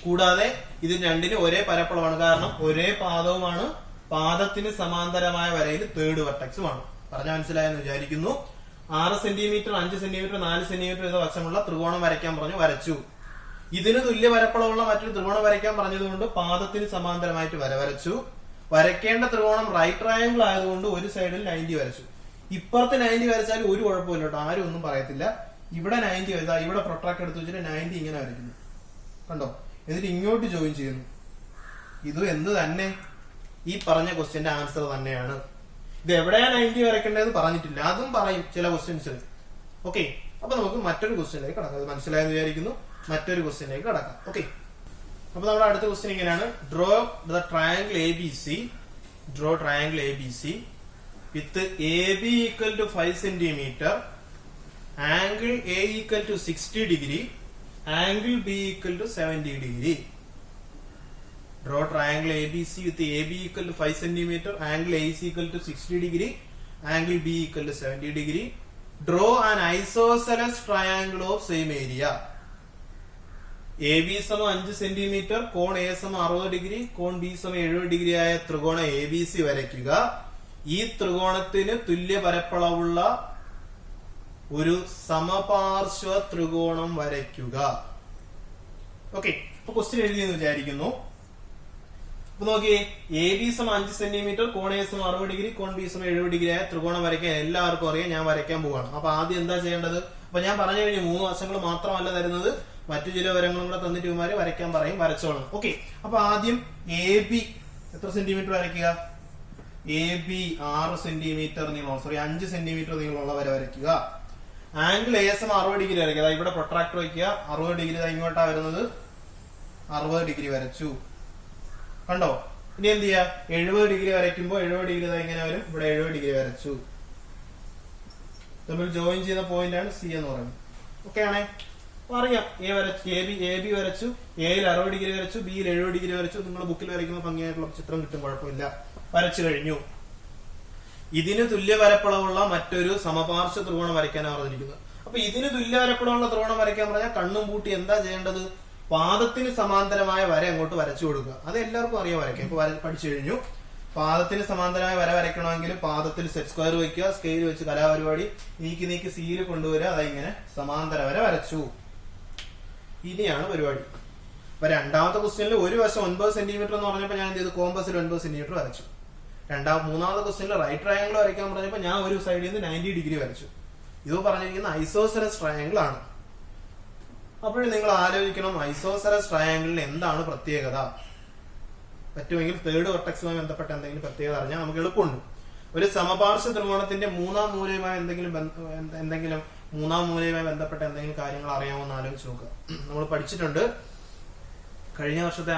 കൂടാതെ ഇത് രണ്ടിനും ഒരേ പരപ്പളവാണ്, കാരണം ഒരേ പാദവുമാണ്. പാദത്തിന് സമാന്തരമായ വരയിൽ തേർഡ് വെർട്ടെക്സുമാണ്. പറഞ്ഞ മനസ്സിലായെന്ന് വിചാരിക്കുന്നു. 6 സെന്റിമീറ്റർ, 5 സെന്റിമീറ്റർ, 4 സെന്റിമീറ്റർ എന്ന വശമുള്ള ത്രികോണം വരയ്ക്കാൻ പറഞ്ഞു, വരച്ചു. ഇതിന് തുല്യ പരപ്പളവുള്ള മറ്റൊരു ത്രികോണം വരയ്ക്കാൻ പറഞ്ഞതുകൊണ്ട് പാദത്തിന് സമാന്തരമായിട്ട് വര വരച്ചു. വരയ്ക്കേണ്ട ത്രികോണം റൈറ്റ് ട്രയാങ്കിൾ ആയതുകൊണ്ട് ഒരു സൈഡിൽ 90 വരച്ചു. ഇപ്പുറത്ത് 90 വരച്ചാലും ഒരു കുഴപ്പമില്ല കേട്ടോ, ആരും ഒന്നും പറയത്തില്ല. ഇവിടെ 90 വരച്ചാ ഇവിടെ പ്രൊട്രാക്ട് എടുത്ത് വെച്ചിട്ട് 90 ഇങ്ങനെ വരയ്ക്കുന്നു കണ്ടോ, എന്നിട്ട് ഇങ്ങോട്ട് ജോയിൻ ചെയ്യുന്നു. ഇത് എന്ത് തന്നെ ഈ പറഞ്ഞ ക്വസ്റ്റ്യന്റെ ആൻസർ തന്നെയാണ്. ഇത് എവിടെയാണ് 90 വരയ്ക്കേണ്ടതെന്ന് പറഞ്ഞിട്ടില്ല, അതും പറയും ചില ക്വസ്റ്റ്യൻസിൽ. ഓക്കെ, അപ്പൊ നമുക്ക് മറ്റൊരു ക്വസ്റ്റ്യനിലേക്ക് കടക്കാം. അത് മനസ്സിലായെന്ന് വിചാരിക്കുന്നു. മറ്റൊരു ക്വസ്റ്റ്യനിലേക്ക് കടക്കാം. ഓക്കെ, അപ്പൊ നമ്മുടെ അടുത്ത ക്വസ്റ്റ്യൻ ഇങ്ങനെയാണ്. Draw the triangle A B C, draw triangle A B C with A B equal to 5 centimetre, angle A equal to 60 degree, angle B equal to 70 degree. Draw triangle ABC with AB equal to 5 cm, angle A is equal to 60 degree, angle B equal to 70 degree. Draw an isosceles triangle of same area. AB സമം 5 സെന്റിമീറ്റർ, കോൺ A സമം 60 ഡിഗ്രി, കോൺ B സമം 70 ഡിഗ്രി ആയ ത്രികോണം ABC വരയ്ക്കുക. ഈ ത്രികോണത്തിന് തുല്യ പരപ്പളവുള്ള ഒരു സമപാർശ്വ ത്രികോണം വരയ്ക്കുക. ഓക്കെ, അപ്പൊ ക്വസ്റ്റ്യൻ എഴുതിയെന്ന് വിചാരിക്കുന്നു. അപ്പൊ നോക്കിയേ, എ ബി സമം 5 സെന്റിമീറ്റർ, കോൺ എ സമം 60 ഡിഗ്രി, കോൺ ബി സമം 70 ഡിഗ്രി ആയ ത്രികോണം വരയ്ക്കാൻ എല്ലാവർക്കും അറിയാം. ഞാൻ വരയ്ക്കാൻ പോവാണ്. അപ്പൊ ആദ്യം എന്താ ചെയ്യേണ്ടത്? അപ്പൊ ഞാൻ പറഞ്ഞു കഴിഞ്ഞു 3 വശങ്ങൾ മാത്രമല്ല തരുന്നത്, മറ്റു ചില വിവരങ്ങളും കൂടെ തന്നിട്ട് ഇവന്മാര് വരയ്ക്കാൻ പറയും, വരച്ചോളണം. ഓക്കെ, അപ്പൊ ആദ്യം എ ബി എത്ര സെന്റിമീറ്റർ വരയ്ക്കുക? എ ബി 6 സെന്റിമീറ്റർ നീളം, സോറി 5 സെന്റിമീറ്റർ നീളമുള്ള വര വരയ്ക്കുക. ആംഗിൾ എ സമം 60 ഡിഗ്രി വരയ്ക്കുക. ഇവിടെ പ്രൊട്രാക്ടർ വയ്ക്കുക. 60 ഡിഗ്രി ഇങ്ങോട്ടാ വരുന്നത്, 60 ഡിഗ്രി വരച്ചു കണ്ടോ. ഇനി എന്ത് ചെയ്യാ, 70 ഡിഗ്രി വരയ്ക്കുമ്പോൾ 70 ഡിഗ്രി ഇങ്ങനെ വരും, ഇവിടെ 70 ഡിഗ്രി വരച്ചു. തമ്മിൽ ജോയിൻ ചെയ്യുന്ന പോയിന്റ് ആണ് സി എന്ന് പറയുന്നത്. ഓക്കെ ആണേ, അറിയാം. എ വരച്ചു, എ ബി വരച്ചു, എയിൽ 60 ഡിഗ്രി വരച്ചു, ബിയിൽ 70 ഡിഗ്രി വരച്ചു. നിങ്ങൾ ബുക്കിൽ വരയ്ക്കുമ്പോൾ ഭംഗിയായിട്ടുള്ള ചിത്രം കിട്ടും, കുഴപ്പമില്ല. വരച്ചു കഴിഞ്ഞു. ഇതിന് തുല്യ പരപ്പളവുള്ള മറ്റൊരു സമപാർശ്വ ത്രികോണം വരയ്ക്കാനാണ് പറഞ്ഞിരിക്കുന്നത്. അപ്പൊ ഇതിന് തുല്യ പരപ്പളവുള്ള ത്രികോണം വരയ്ക്കാൻ പറഞ്ഞാൽ കണ്ണും പൂട്ടി എന്താ ചെയ്യേണ്ടത്? പാദത്തിന് സമാന്തരമായ വര അങ്ങോട്ട് വരച്ചു കൊടുക്കുക. അത് എല്ലാവർക്കും അറിയാൻ വരയ്ക്കാം, ഇപ്പൊ പഠിച്ചു കഴിഞ്ഞു. പാദത്തിന് സമാന്തരമായ വര വരയ്ക്കണമെങ്കിൽ പാദത്തിൽ സെറ്റ് സ്ക്വയർ വയ്ക്കുക, സ്കെയിൽ വെച്ച് കലാപരിപാടി നീക്കി സീല് കൊണ്ടുവരിക. അതിങ്ങനെ സമാന്തര വര വരച്ചു. ഇനിയാണ് പരിപാടി. അപ്പൊ രണ്ടാമത്തെ ക്വസ്റ്റ്യനിൽ ഒരു വശം 9 സെന്റിമീറ്റർ എന്ന് പറഞ്ഞപ്പോൾ ഞാൻ എന്ത് ചെയ്തു? കോമ്പസിൽ 9 സെന്റിമീറ്റർ വരച്ചു. മൂന്നാമത്തെ ക്വസ്റ്റ്യനിൽ റൈറ്റ് ട്രയാങ്കിൾ വരയ്ക്കാൻ പറഞ്ഞപ്പോൾ ഞാൻ ഒരു സൈഡിൽ നിന്ന് 90 ഡിഗ്രി വരച്ചു. ഇത് പറഞ്ഞിരിക്കുന്ന ഐസോസെലസ് ട്രയാങ്കിൾ ആണ്. അപ്പോഴും നിങ്ങൾ ആലോചിക്കണം, ഐസോസെലസ് ട്രയാങ്കിളിന് എന്താണ് പ്രത്യേകത? പറ്റുമെങ്കിൽ തേർഡ് വെർട്ടെക്സുമായി ബന്ധപ്പെട്ട എന്തെങ്കിലും പ്രത്യേകത അറിഞ്ഞാൽ നമുക്ക് എളുപ്പമുണ്ട്. ഒരു സമപാർശ്വ ത്രികോണത്തിന്റെ മൂന്നാം മൂലയുമായി ബന്ധപ്പെട്ട എന്തെങ്കിലും കാര്യങ്ങൾ അറിയാമെന്ന് ആലോചിച്ച് നോക്കുക. നമ്മൾ പഠിച്ചിട്ടുണ്ട് കഴിഞ്ഞ വർഷത്തെ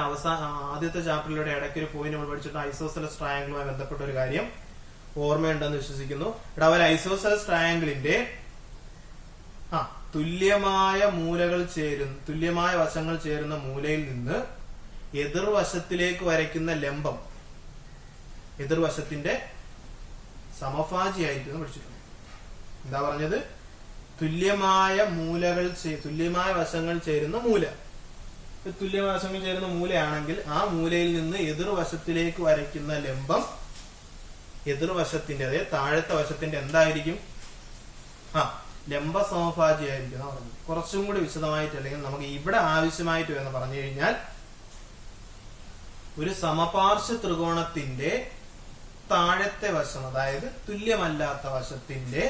ആദ്യത്തെ ചാപ്റ്ററിലൂടെ ഇടയ്ക്കൊരു പോയിന്റ് നമ്മൾ പഠിച്ചിട്ട് ഐസോസെലസ് ട്രയാങ്കിളുമായി ബന്ധപ്പെട്ട ഒരു കാര്യം ഓർമ്മയുണ്ടെന്ന് വിശ്വസിക്കുന്നു. ഇവിടെ അവർ ഐസോസെലസ് ട്രയാങ്കിളിന്റെ തുല്യമായ വശങ്ങൾ ചേരുന്ന മൂലയിൽ നിന്ന് എതിർവശത്തിലേക്ക് വരയ്ക്കുന്ന ലംബം എതിർവശത്തിന്റെ സമഭാജിയായിട്ട് പഠിച്ചിട്ടുണ്ട്. എന്താ പറഞ്ഞത്? തുല്യമായ വശങ്ങൾ ചേരുന്ന മൂല. തുല്യമായ വശങ്ങൾ ചേരുന്ന മൂലയാണെങ്കിൽ ആ മൂലയിൽ നിന്ന് എതിർവശത്തിലേക്ക് വരയ്ക്കുന്ന ലംബം എതിർവശത്തിന്റെ, അതായത് താഴത്തെ വശത്തിന്റെ എന്തായിരിക്കും? ലംബ സമഭാജിയായിരിക്കും പറഞ്ഞു. കുറച്ചും കൂടി വിശദമായിട്ട്, അല്ലെങ്കിൽ നമുക്ക് ഇവിടെ ആവശ്യമായിട്ട് എന്ന് പറഞ്ഞു കഴിഞ്ഞാൽ, ഒരു സമപാർശ്വ ത്രികോണത്തിന്റെ താഴത്തെ വശം, അതായത് തുല്യമല്ലാത്ത വശത്തിന്റെ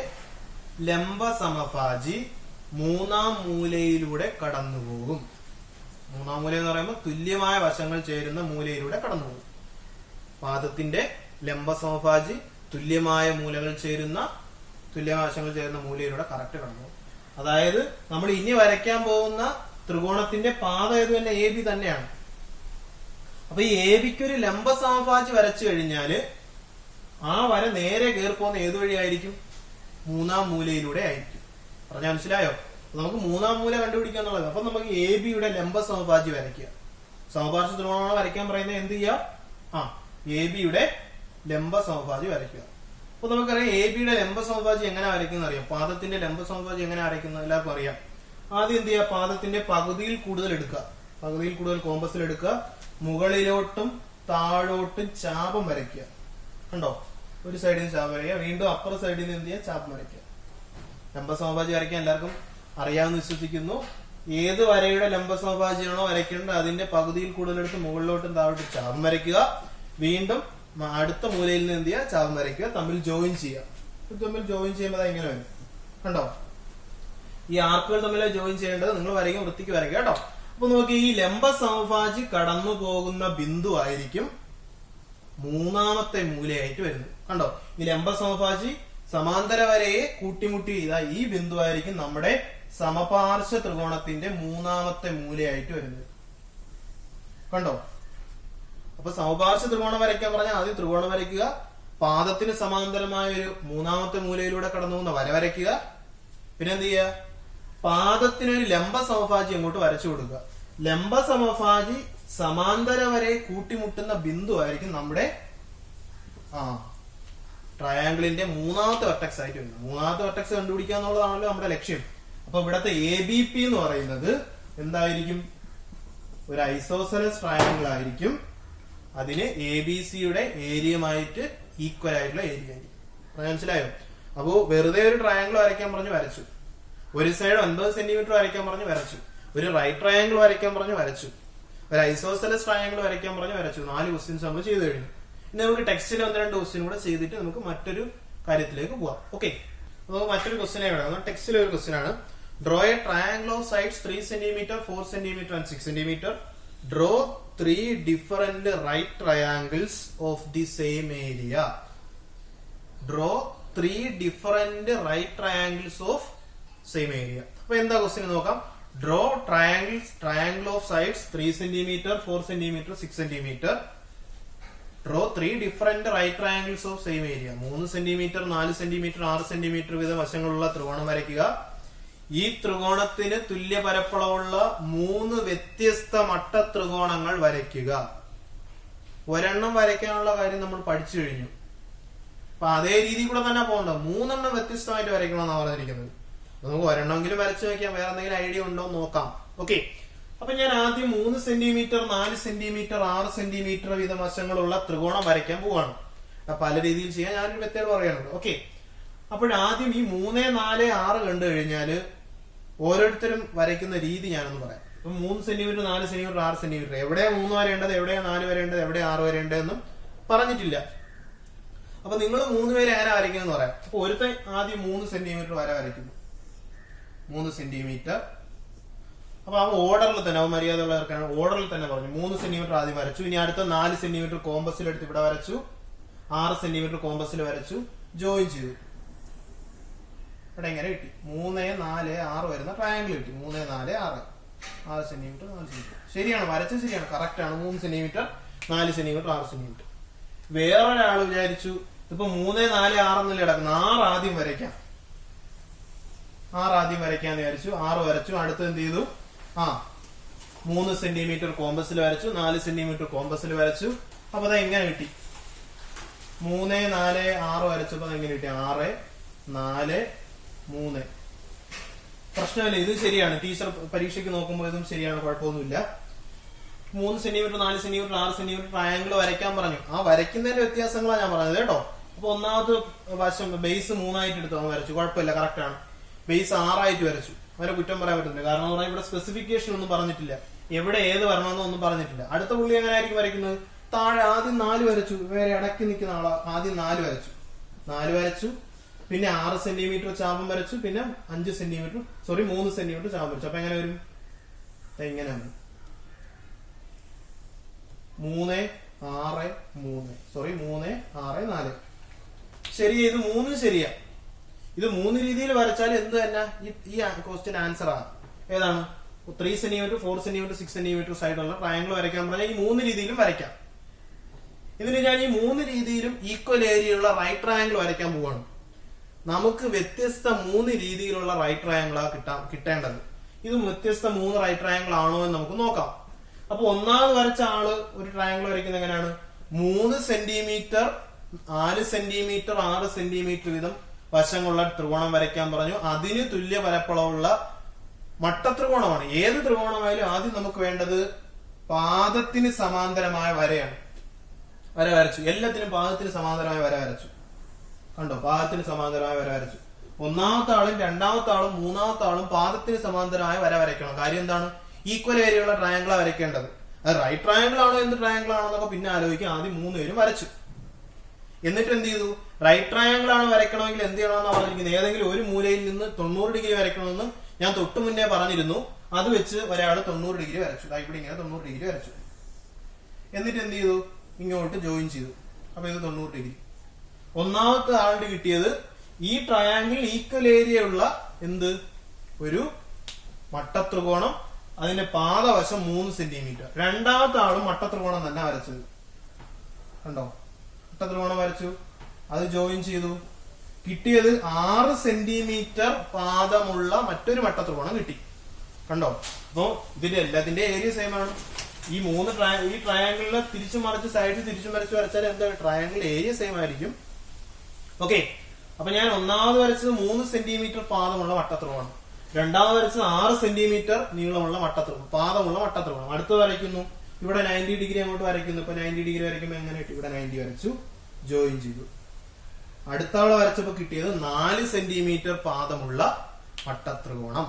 ലംബ സമഭാജി മൂന്നാം മൂലയിലൂടെ കടന്നുപോകും. മൂന്നാം മൂല എന്ന് പറയുമ്പോൾ തുല്യമായ വശങ്ങൾ ചേരുന്ന മൂലയിലൂടെ കടന്നുപോകും. പാദത്തിന്റെ ലംബ സമഭാജി തുല്യമായ വശങ്ങൾ ചേരുന്ന മൂലയിലൂടെ കറക്റ്റ് കടന്നുപോകും. അതായത് നമ്മൾ ഇനി വരയ്ക്കാൻ പോകുന്ന ത്രികോണത്തിന്റെ പാത ഏത് തന്നെ? എ ബി തന്നെയാണ്. അപ്പൊ ഈ എ ബിക്ക് ഒരു ലംബ സമഭാജി വരച്ചു കഴിഞ്ഞാല് ആ വര നേരെ കയറിപ്പോകുന്ന ഏത് വഴിയായിരിക്കും? മൂന്നാം മൂലയിലൂടെ ആയിരിക്കും. പറഞ്ഞാൽ മനസ്സിലായോ? നമുക്ക് മൂന്നാം മൂല കണ്ടുപിടിക്കുക എന്നുള്ളത്. അപ്പൊ നമുക്ക് എ ബിയുടെ ലംബ സമഭാജി വരയ്ക്കുക. സമപാർശ്വ ത്രികോണമാണ് വരയ്ക്കാൻ പറയുന്നത്. എന്ത് ചെയ്യുക? എ ബിയുടെ ലംബ സമഭാജി വരയ്ക്കുക. അപ്പൊ നമുക്കറിയാം എ ബിയുടെ ലംബ സമഭാജി എങ്ങനെ വരയ്ക്കുന്ന അറിയാം. പാദത്തിന്റെ ലംബ സമഭാജി എങ്ങനെ വരയ്ക്കുന്നത് എല്ലാവർക്കും അറിയാം. ആദ്യം എന്ത് ചെയ്യുക? പാദത്തിന്റെ പകുതിയിൽ കൂടുതൽ എടുക്കുക. പകുതിയിൽ കൂടുതൽ കോമ്പസിൽ എടുക്കുക. മുകളിലോട്ടും താഴോട്ടും ചാപം വരയ്ക്കുക. കണ്ടോ? ഒരു സൈഡിൽ നിന്ന് ചാപം വരയ്ക്കുക. വീണ്ടും അപ്പുറ സൈഡിൽ നിന്ന് എന്ത് ചെയ്യുക? ചാപം വരയ്ക്കുക. ലംബ സമഭാജി വരയ്ക്കാൻ എല്ലാവർക്കും അറിയാമെന്ന് വിശ്വസിക്കുന്നു. ഏത് വരയുടെ ലംബ സമഭാജിയാണോ വരയ്ക്കേണ്ടത് അതിന്റെ പകുതിയിൽ കൂടുതലെടുത്ത് മുകളിലോട്ടും താഴോട്ടും ചാപം വരയ്ക്കുക. വീണ്ടും അടുത്ത മൂലയിൽ നിന്ന് എന്ത് ചെയ്യുക? ചാപം വരയ്ക്കുക. തമ്മിൽ ജോയിൻ ചെയ്യുക. തമ്മിൽ ജോയിൻ ചെയ്യുമ്പോൾ ഇങ്ങനെ വരും. കണ്ടോ? ഈ ആർക്കുകൾ തമ്മിൽ ജോയിൻ ചെയ്യേണ്ടത് നിങ്ങൾ വരയ്ക്കും, വൃത്തിക്ക് വരയ്ക്കുക കേട്ടോ. അപ്പൊ നോക്കി, ഈ ലംബ സമഭാജി കടന്നു പോകുന്ന ബിന്ദു ആയിരിക്കും മൂന്നാമത്തെ മൂലയായിട്ട് വരുന്നത്. കണ്ടോ? ഈ ലംബ സമഭാജി സമാന്തര വരയെ കൂട്ടിമുട്ടി ഈ ബിന്ദു ആയിരിക്കും നമ്മുടെ സമപാർശ്വ ത്രികോണത്തിന്റെ മൂന്നാമത്തെ മൂലയായിട്ട് വരുന്നത്. കണ്ടോ? അപ്പൊ സമപാർശ്വ ത്രികോണം വരയ്ക്കാൻ പറഞ്ഞാൽ ആദ്യം ത്രികോണം വരയ്ക്കുക. പാദത്തിന് സമാന്തരമായ ഒരു മൂന്നാമത്തെ മൂലയിലൂടെ കടന്നു പോകുന്ന വര വരയ്ക്കുക. പിന്നെ എന്ത് ചെയ്യുക? പാദത്തിനൊരു ലംബ സമഭാജി അങ്ങോട്ട് വരച്ചു കൊടുക്കുക. ലംബ സമഭാജി സമാന്തര വരയെ കൂട്ടിമുട്ടുന്ന ബിന്ദു ആയിരിക്കും നമ്മുടെ ട്രയാങ്കിളിന്റെ മൂന്നാമത്തെ വെർട്ടെക്സ് ആയിട്ട് വരുന്നത്. മൂന്നാമത്തെ വെർട്ടെക്സ് കണ്ടുപിടിക്കുക എന്നുള്ളതാണല്ലോ നമ്മുടെ ലക്ഷ്യം. അപ്പൊ ഇവിടത്തെ എ ബി പി എന്ന് പറയുന്നത് എന്തായിരിക്കും? ഒരു ഐസോസെലസ് ട്രയാങ്കിൾ ആയിരിക്കും. അതിന് എ ബി സിയുടെ ഏരിയയുമായിട്ട് ഈക്വൽ ആയിട്ടുള്ള ഏരിയ ആയിരിക്കും. മനസ്സിലായോ? അപ്പോ വെറുതെ ഒരു ട്രയാങ്കിൾ വരയ്ക്കാൻ പറഞ്ഞ് വരച്ചു. ഒരു സൈഡ് 9 സെന്റിമീറ്റർ വരയ്ക്കാൻ പറഞ്ഞ് വരച്ചു. ഒരു റൈറ്റ് ട്രയാങ്കിൾ വരയ്ക്കാൻ പറഞ്ഞ് വരച്ചു. ഒരു ഐസോസെലസ് ട്രയാങ്കിൾ വരയ്ക്കാൻ പറഞ്ഞ് വരച്ചു. 4 ക്വസ്റ്റ്യൻസ് നമ്മൾ ചെയ്തു കഴിഞ്ഞു. ഇനി നമുക്ക് ടെക്സ്റ്റിൽ 1-2 ക്വസ്റ്റ്യൻ കൂടെ ചെയ്തിട്ട് നമുക്ക് മറ്റൊരു കാര്യത്തിലേക്ക് പോവാം. ഓക്കെ, നമുക്ക് മറ്റൊരു ക്വസ്റ്റ്യൻ എവിടെ? ടെക്സ്റ്റിലെ ഒരു ക്വസ്റ്റ്യൻ ആണ്. Draw a triangle of sides 3 centimetre 4 centimetre and 6 centimetre. Draw 3 different right triangles of the same area. Draw 3 different right triangles of same area. അപ്പൊ എന്താ ക്വസ്റ്റ്യൻ നോക്കാം. Draw triangle of sides 3 centimetre 4 centimetre 6 centimetre. Draw 3 different right triangles of same area. 3 centimetre 4 centimetre 6 centimetre വീതം വശങ്ങളുള്ള ത്രികോണം വരയ്ക്കുക. ഈ ത്രികോണത്തിന് തുല്യ പരപ്പളവുള്ള 3 വ്യത്യസ്ത മട്ട ത്രികോണങ്ങൾ വരയ്ക്കുക. ഒരെണ്ണം വരയ്ക്കാനുള്ള കാര്യം നമ്മൾ പഠിച്ചു കഴിഞ്ഞു. അപ്പൊ അതേ രീതി കൂടെ തന്നെ പോകണ്ട. 3 എണ്ണം വ്യത്യസ്തമായിട്ട് വരയ്ക്കണമെന്നാണ് പറഞ്ഞിരിക്കുന്നത്. നമുക്ക് ഒരെണ്ണമെങ്കിലും വരച്ചു നോക്കിയാൽ വേറെ എന്തെങ്കിലും ഐഡിയ ഉണ്ടോ എന്ന് നോക്കാം. ഓക്കെ, അപ്പൊ ഞാൻ ആദ്യം 3 സെന്റിമീറ്റർ 4 സെന്റിമീറ്റർ 6 സെന്റിമീറ്റർ വീതം വശങ്ങളുള്ള ത്രികോണം വരയ്ക്കാൻ പോവാണ്. പല രീതിയിൽ ചെയ്യാൻ ഞാനൊരു മെത്തേഡ് പറയാനുണ്ട്. ഓക്കെ, അപ്പോഴാദ്യം ഈ 3, 4, 6 കണ്ടു കഴിഞ്ഞാല് ഓരോരുത്തരും വരയ്ക്കുന്ന രീതി ഞാനൊന്ന് പറയാം. ഇപ്പൊ 3 സെന്റിമീറ്റർ 4 സെന്റിമീറ്റർ 6 സെന്റിമീറ്റർ എവിടെയാ 3 വരേണ്ടത്, എവിടെയാ 4 വരേണ്ടത്, എവിടെയാ 6 വരേണ്ടതെന്നും പറഞ്ഞിട്ടില്ല. അപ്പൊ നിങ്ങൾ 3 പേര് ആരാ വരയ്ക്കുന്നത് പറയാം. അപ്പൊ ഒരുത്തൻ ആദ്യം 3 സെന്റിമീറ്റർ വര വരയ്ക്കുന്നു. 3 സെന്റിമീറ്റർ. അപ്പൊ അവൻ ഓർഡറിൽ തന്നെ, അവൻ മര്യാദയുള്ളവർക്കാണ് ഓർഡറിൽ തന്നെ പറഞ്ഞു. 3 സെന്റിമീറ്റർ ആദ്യം വരച്ചു. ഇനി അടുത്ത 4 സെന്റിമീറ്റർ കോമ്പസിൽ എടുത്ത് ഇവിടെ വരച്ചു. 6 സെന്റിമീറ്റർ കോമ്പസിൽ വരച്ചു. ജോയിൻ ചെയ്തു. ഇവിടെ എങ്ങനെ കിട്ടി? 3, 4, 6 വരുന്ന ട്രയാങ്കിൾ കിട്ടി. 3, 4, 6 6 സെന്റിമീറ്റർ 4 സെന്റിമീറ്റർ. ശരിയാണ്, വരച്ചത് ശരിയാണ്, കറക്റ്റ് ആണ്. 3 സെന്റിമീറ്റർ 4 സെന്റിമീറ്റർ 6 സെന്റിമീറ്റർ. വേറൊരാൾ വിചാരിച്ചു ഇപ്പൊ 3, 4, 6 എന്നല്ലേ കിടക്കുന്നു, 6 ആദ്യം വരയ്ക്കാം. 6 ആദ്യം വരയ്ക്കാന്ന് വിചാരിച്ചു. 6 വരച്ചു. അടുത്ത് എന്ത് ചെയ്തു? 3 സെന്റിമീറ്റർ കോമ്പസിൽ വരച്ചു. 4 സെന്റിമീറ്റർ കോമ്പസിൽ വരച്ചു. അപ്പൊ അത് എങ്ങനെ കിട്ടി? 3, 4, 6 വരച്ചപ്പോ എങ്ങനെ കിട്ടി? 6, 4, 3. പ്രശ്നമില്ല, ഇത് ശരിയാണ്. ടീച്ചർ പരീക്ഷയ്ക്ക് നോക്കുമ്പോൾ ഇതും ശരിയാണ്, കുഴപ്പമൊന്നുമില്ല. 3 സെന്റിമീറ്റർ 4 സെന്റിമീറ്റർ 6 സെന്റിമീറ്റർ ട്രയാങ്കിൾ വരയ്ക്കാൻ പറഞ്ഞു. ആ വരയ്ക്കുന്നതിന്റെ വ്യത്യാസങ്ങളാണ് ഞാൻ പറഞ്ഞത് കേട്ടോ. അപ്പൊ ഒന്നാമത്തെ വശം ബേസ് 3 ആയിട്ട് എടുത്ത് അവൻ വരച്ചു. കുഴപ്പമില്ല, കറക്റ്റ് ആണ്. ബേസ് 6 ആയിട്ട് വരച്ചു. അവരെ കുറ്റം പറയാൻ പറ്റുന്നില്ല. കാരണം എന്ന് പറഞ്ഞാൽ ഇവിടെ സ്പെസിഫിക്കേഷൻ ഒന്നും പറഞ്ഞിട്ടില്ല, എവിടെ ഏത് വരണമെന്നോ ഒന്നും പറഞ്ഞിട്ടില്ല. അടുത്ത പുള്ളി എങ്ങനെ ആയിരിക്കും വരയ്ക്കുന്നത്? താഴെ ആദ്യം 4 വരച്ചു. വേറെ ഇടയ്ക്ക് നിൽക്കുന്ന ആളാ ആദ്യം 4 വരച്ചു. 4 വരച്ചു. പിന്നെ 6 സെന്റിമീറ്റർ ചാപം വരച്ചു. പിന്നെ 3 സെന്റിമീറ്റർ ചാപം വരച്ചു. അപ്പൊ എങ്ങനെ വരും? എങ്ങനെ 3, 6, 3 6, 4. ശരിയാ, ഇത് 3 ശരിയാ. ഇത് 3 രീതിയിൽ വരച്ചാൽ എന്ത് തന്നെ ഈ ക്വസ്റ്റ്യൻ ആൻസർ ആണ്. ഏതാണ്? 3 സെന്റിമീറ്റർ 4 സെന്റിമീറ്റർ 6 സെന്റിമീറ്റർ സൈഡുള്ള ട്രയാങ്കിൾ വരയ്ക്കാൻ പറഞ്ഞാൽ ഈ 3 രീതിയിലും വരയ്ക്കാം. ഇതിന് ഞാൻ ഈ 3 രീതിയിലും ഈക്വൽ ഏരിയയുള്ള റൈറ്റ് ട്രയാങ്കിൾ വരയ്ക്കാൻ പോവാണ്. നമുക്ക് വ്യത്യസ്ത 3 രീതിയിലുള്ള റൈറ്റ് ട്രയാങ്കിളാ കിട്ടേണ്ടത്. ഇത് വ്യത്യസ്ത 3 റൈറ്റ് ട്രയാങ്കിൾ ആണോ എന്ന് നമുക്ക് നോക്കാം. അപ്പൊ ഒന്നാമത് വരച്ച ആള് ഒരു ട്രയാങ്കിൾ വരയ്ക്കുന്നത് എങ്ങനെയാണ്? 3 സെന്റിമീറ്റർ 4 സെന്റിമീറ്റർ 6 സെന്റിമീറ്റർ വീതം വശങ്ങളുള്ള ത്രികോണം വരയ്ക്കാൻ പറഞ്ഞു. അതിന് തുല്യ പരപ്പളവുള്ള മട്ടത്രികോണമാണ്. ഏത് ത്രികോണമായാലും ആദ്യം നമുക്ക് വേണ്ടത് പാദത്തിന് സമാന്തരമായ വരയാണ്. വര വരച്ചു, എല്ലാത്തിനും പാദത്തിന് സമാന്തരമായ വര വരച്ചു. കണ്ടോ, പാദത്തിന് സമാന്തരമായ വര വരച്ചു. ഒന്നാമത്തെ ആളും രണ്ടാമത്തെ ആളും മൂന്നാമത്തെ ആളും പാദത്തിന് സമാന്തരമായ വര വരയ്ക്കണം. കാര്യം എന്താണ്? ഈക്വൽ ഏരിയയുള്ള ട്രയാങ്കിളാ വരയ്ക്കേണ്ടത്. അത് റൈറ്റ് ട്രയാങ്കിൾ ആണോ എന്ത് ട്രയാങ്കിൾ ആണോ എന്നൊക്കെ പിന്നെ ആലോചിക്കും. ആദ്യം 3 പേരും വരച്ചു. എന്നിട്ട് എന്ത് ചെയ്തു? റൈറ്റ് ട്രയാങ്കിൾ ആണ് വരയ്ക്കണമെങ്കിൽ എന്ത് ചെയ്യണമെന്നാണ് പറഞ്ഞിരിക്കുന്നത്? ഏതെങ്കിലും ഒരു മൂലയിൽ നിന്ന് 90 ഡിഗ്രി വരയ്ക്കണമെന്ന് ഞാൻ തൊട്ടു മുന്നേ പറഞ്ഞിരുന്നു. അത് വെച്ച് ഒരാൾ 90 ഡിഗ്രി വരച്ചു. ഇവിടെ ഇങ്ങനെ 90 ഡിഗ്രി വരച്ചു. എന്നിട്ട് എന്ത് ചെയ്തു? ഇങ്ങോട്ട് ജോയിൻ ചെയ്തു. അപ്പൊ ഇത് 90 ഡിഗ്രി. ഒന്നാമത്തെ ആളുടെ കിട്ടിയത് ഈ ട്രയാങ്കിൾ ഈക്വൽ ഏരിയ ഉള്ള എന്ത് ഒരു മട്ടത്രികോണം, അതിന്റെ പാദവശം 3 സെന്റിമീറ്റർ. രണ്ടാമത്തെ ആളും മട്ടത്രികോണം തന്നെ വരച്ചത്. കണ്ടോ, മട്ടത്രികോണം വരച്ചു, അത് ജോയിൻ ചെയ്തു. കിട്ടിയത് 6 സെന്റിമീറ്റർ പാദമുള്ള മറ്റൊരു മട്ടത്രികോണം കിട്ടി. കണ്ടോ, അപ്പോ ഇതിന്റെ എല്ലാത്തിന്റെ ഏരിയ സെയിം ആണ്. ഈ ട്രയാങ്കിളിലെ തിരിച്ചു മറിച്ച് സൈഡ് തിരിച്ചു മറിച്ച് വരച്ചാൽ എന്താ ട്രയാങ്കിൾ ഏരിയ സെയിം ആയിരിക്കും. ഓക്കെ, അപ്പൊ ഞാൻ ഒന്നാമത് വരച്ചത് 3 സെന്റിമീറ്റർ പാദമുള്ള മട്ടത്രികോണം, രണ്ടാമത് വരച്ചത് 6 സെന്റിമീറ്റർ നീളമുള്ള പാദമുള്ള മട്ടത്രികോണം. അടുത്ത് വരയ്ക്കുന്നു, ഇവിടെ 90 ഡിഗ്രി അങ്ങോട്ട് വരയ്ക്കുന്നു. ഇപ്പൊ 90 ഡിഗ്രി വരയ്ക്കുമ്പോൾ എങ്ങനെ കിട്ടി? ഇവിടെ 90 വരച്ചു, ജോയിൻ ചെയ്തു. അടുത്ത ആളെ വരച്ചപ്പോ കിട്ടിയത് 4 സെന്റിമീറ്റർ പാദമുള്ള മട്ടത്രികോണം.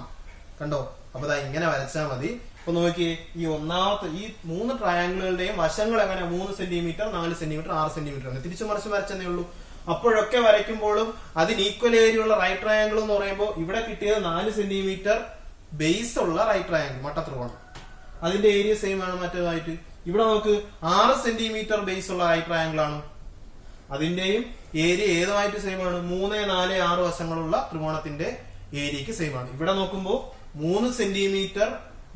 കണ്ടോ, അപ്പൊ ഇതാ ഇങ്ങനെ വരച്ചാൽ മതി. അപ്പൊ നോക്കിയേ, ഈ ഒന്നാമത്തെ ഈ 3 ട്രയാങ്കിളുകളുടെയും വശങ്ങൾ എങ്ങനെ? 3 സെന്റിമീറ്റർ 4 സെന്റിമീറ്റർ 6 സെന്റിമീറ്റർ ആണ്. തിരിച്ചു മറിച്ച് വരച്ചതേ ഉള്ളൂ. അപ്പോഴൊക്കെ വരയ്ക്കുമ്പോഴും അതിന് ഈക്വൽ ഏരിയ ഉള്ള റൈറ്റ് ട്രയാങ്കിൾ എന്ന് പറയുമ്പോൾ ഇവിടെ കിട്ടിയത് 4 സെന്റിമീറ്റർ ബേസ് ഉള്ള റൈറ്റ് ട്രയാങ്കിൾ മട്ടത്രികോണം. അതിന്റെ ഏരിയ സെയിം ആണ് മറ്റേതായിട്ട്. ഇവിടെ നമുക്ക് 6 സെന്റിമീറ്റർ ബേസ് ഉള്ള റൈറ്റ് ട്രയാങ്കിൾ ആണ്. അതിന്റെയും ഏരിയ ഏതുമായിട്ട് സെയിം ആണ്? 3, 4, 6 വശങ്ങളുള്ള ത്രികോണത്തിന്റെ ഏരിയക്ക് സെയിം ആണ്. ഇവിടെ നോക്കുമ്പോൾ 3 സെന്റിമീറ്റർ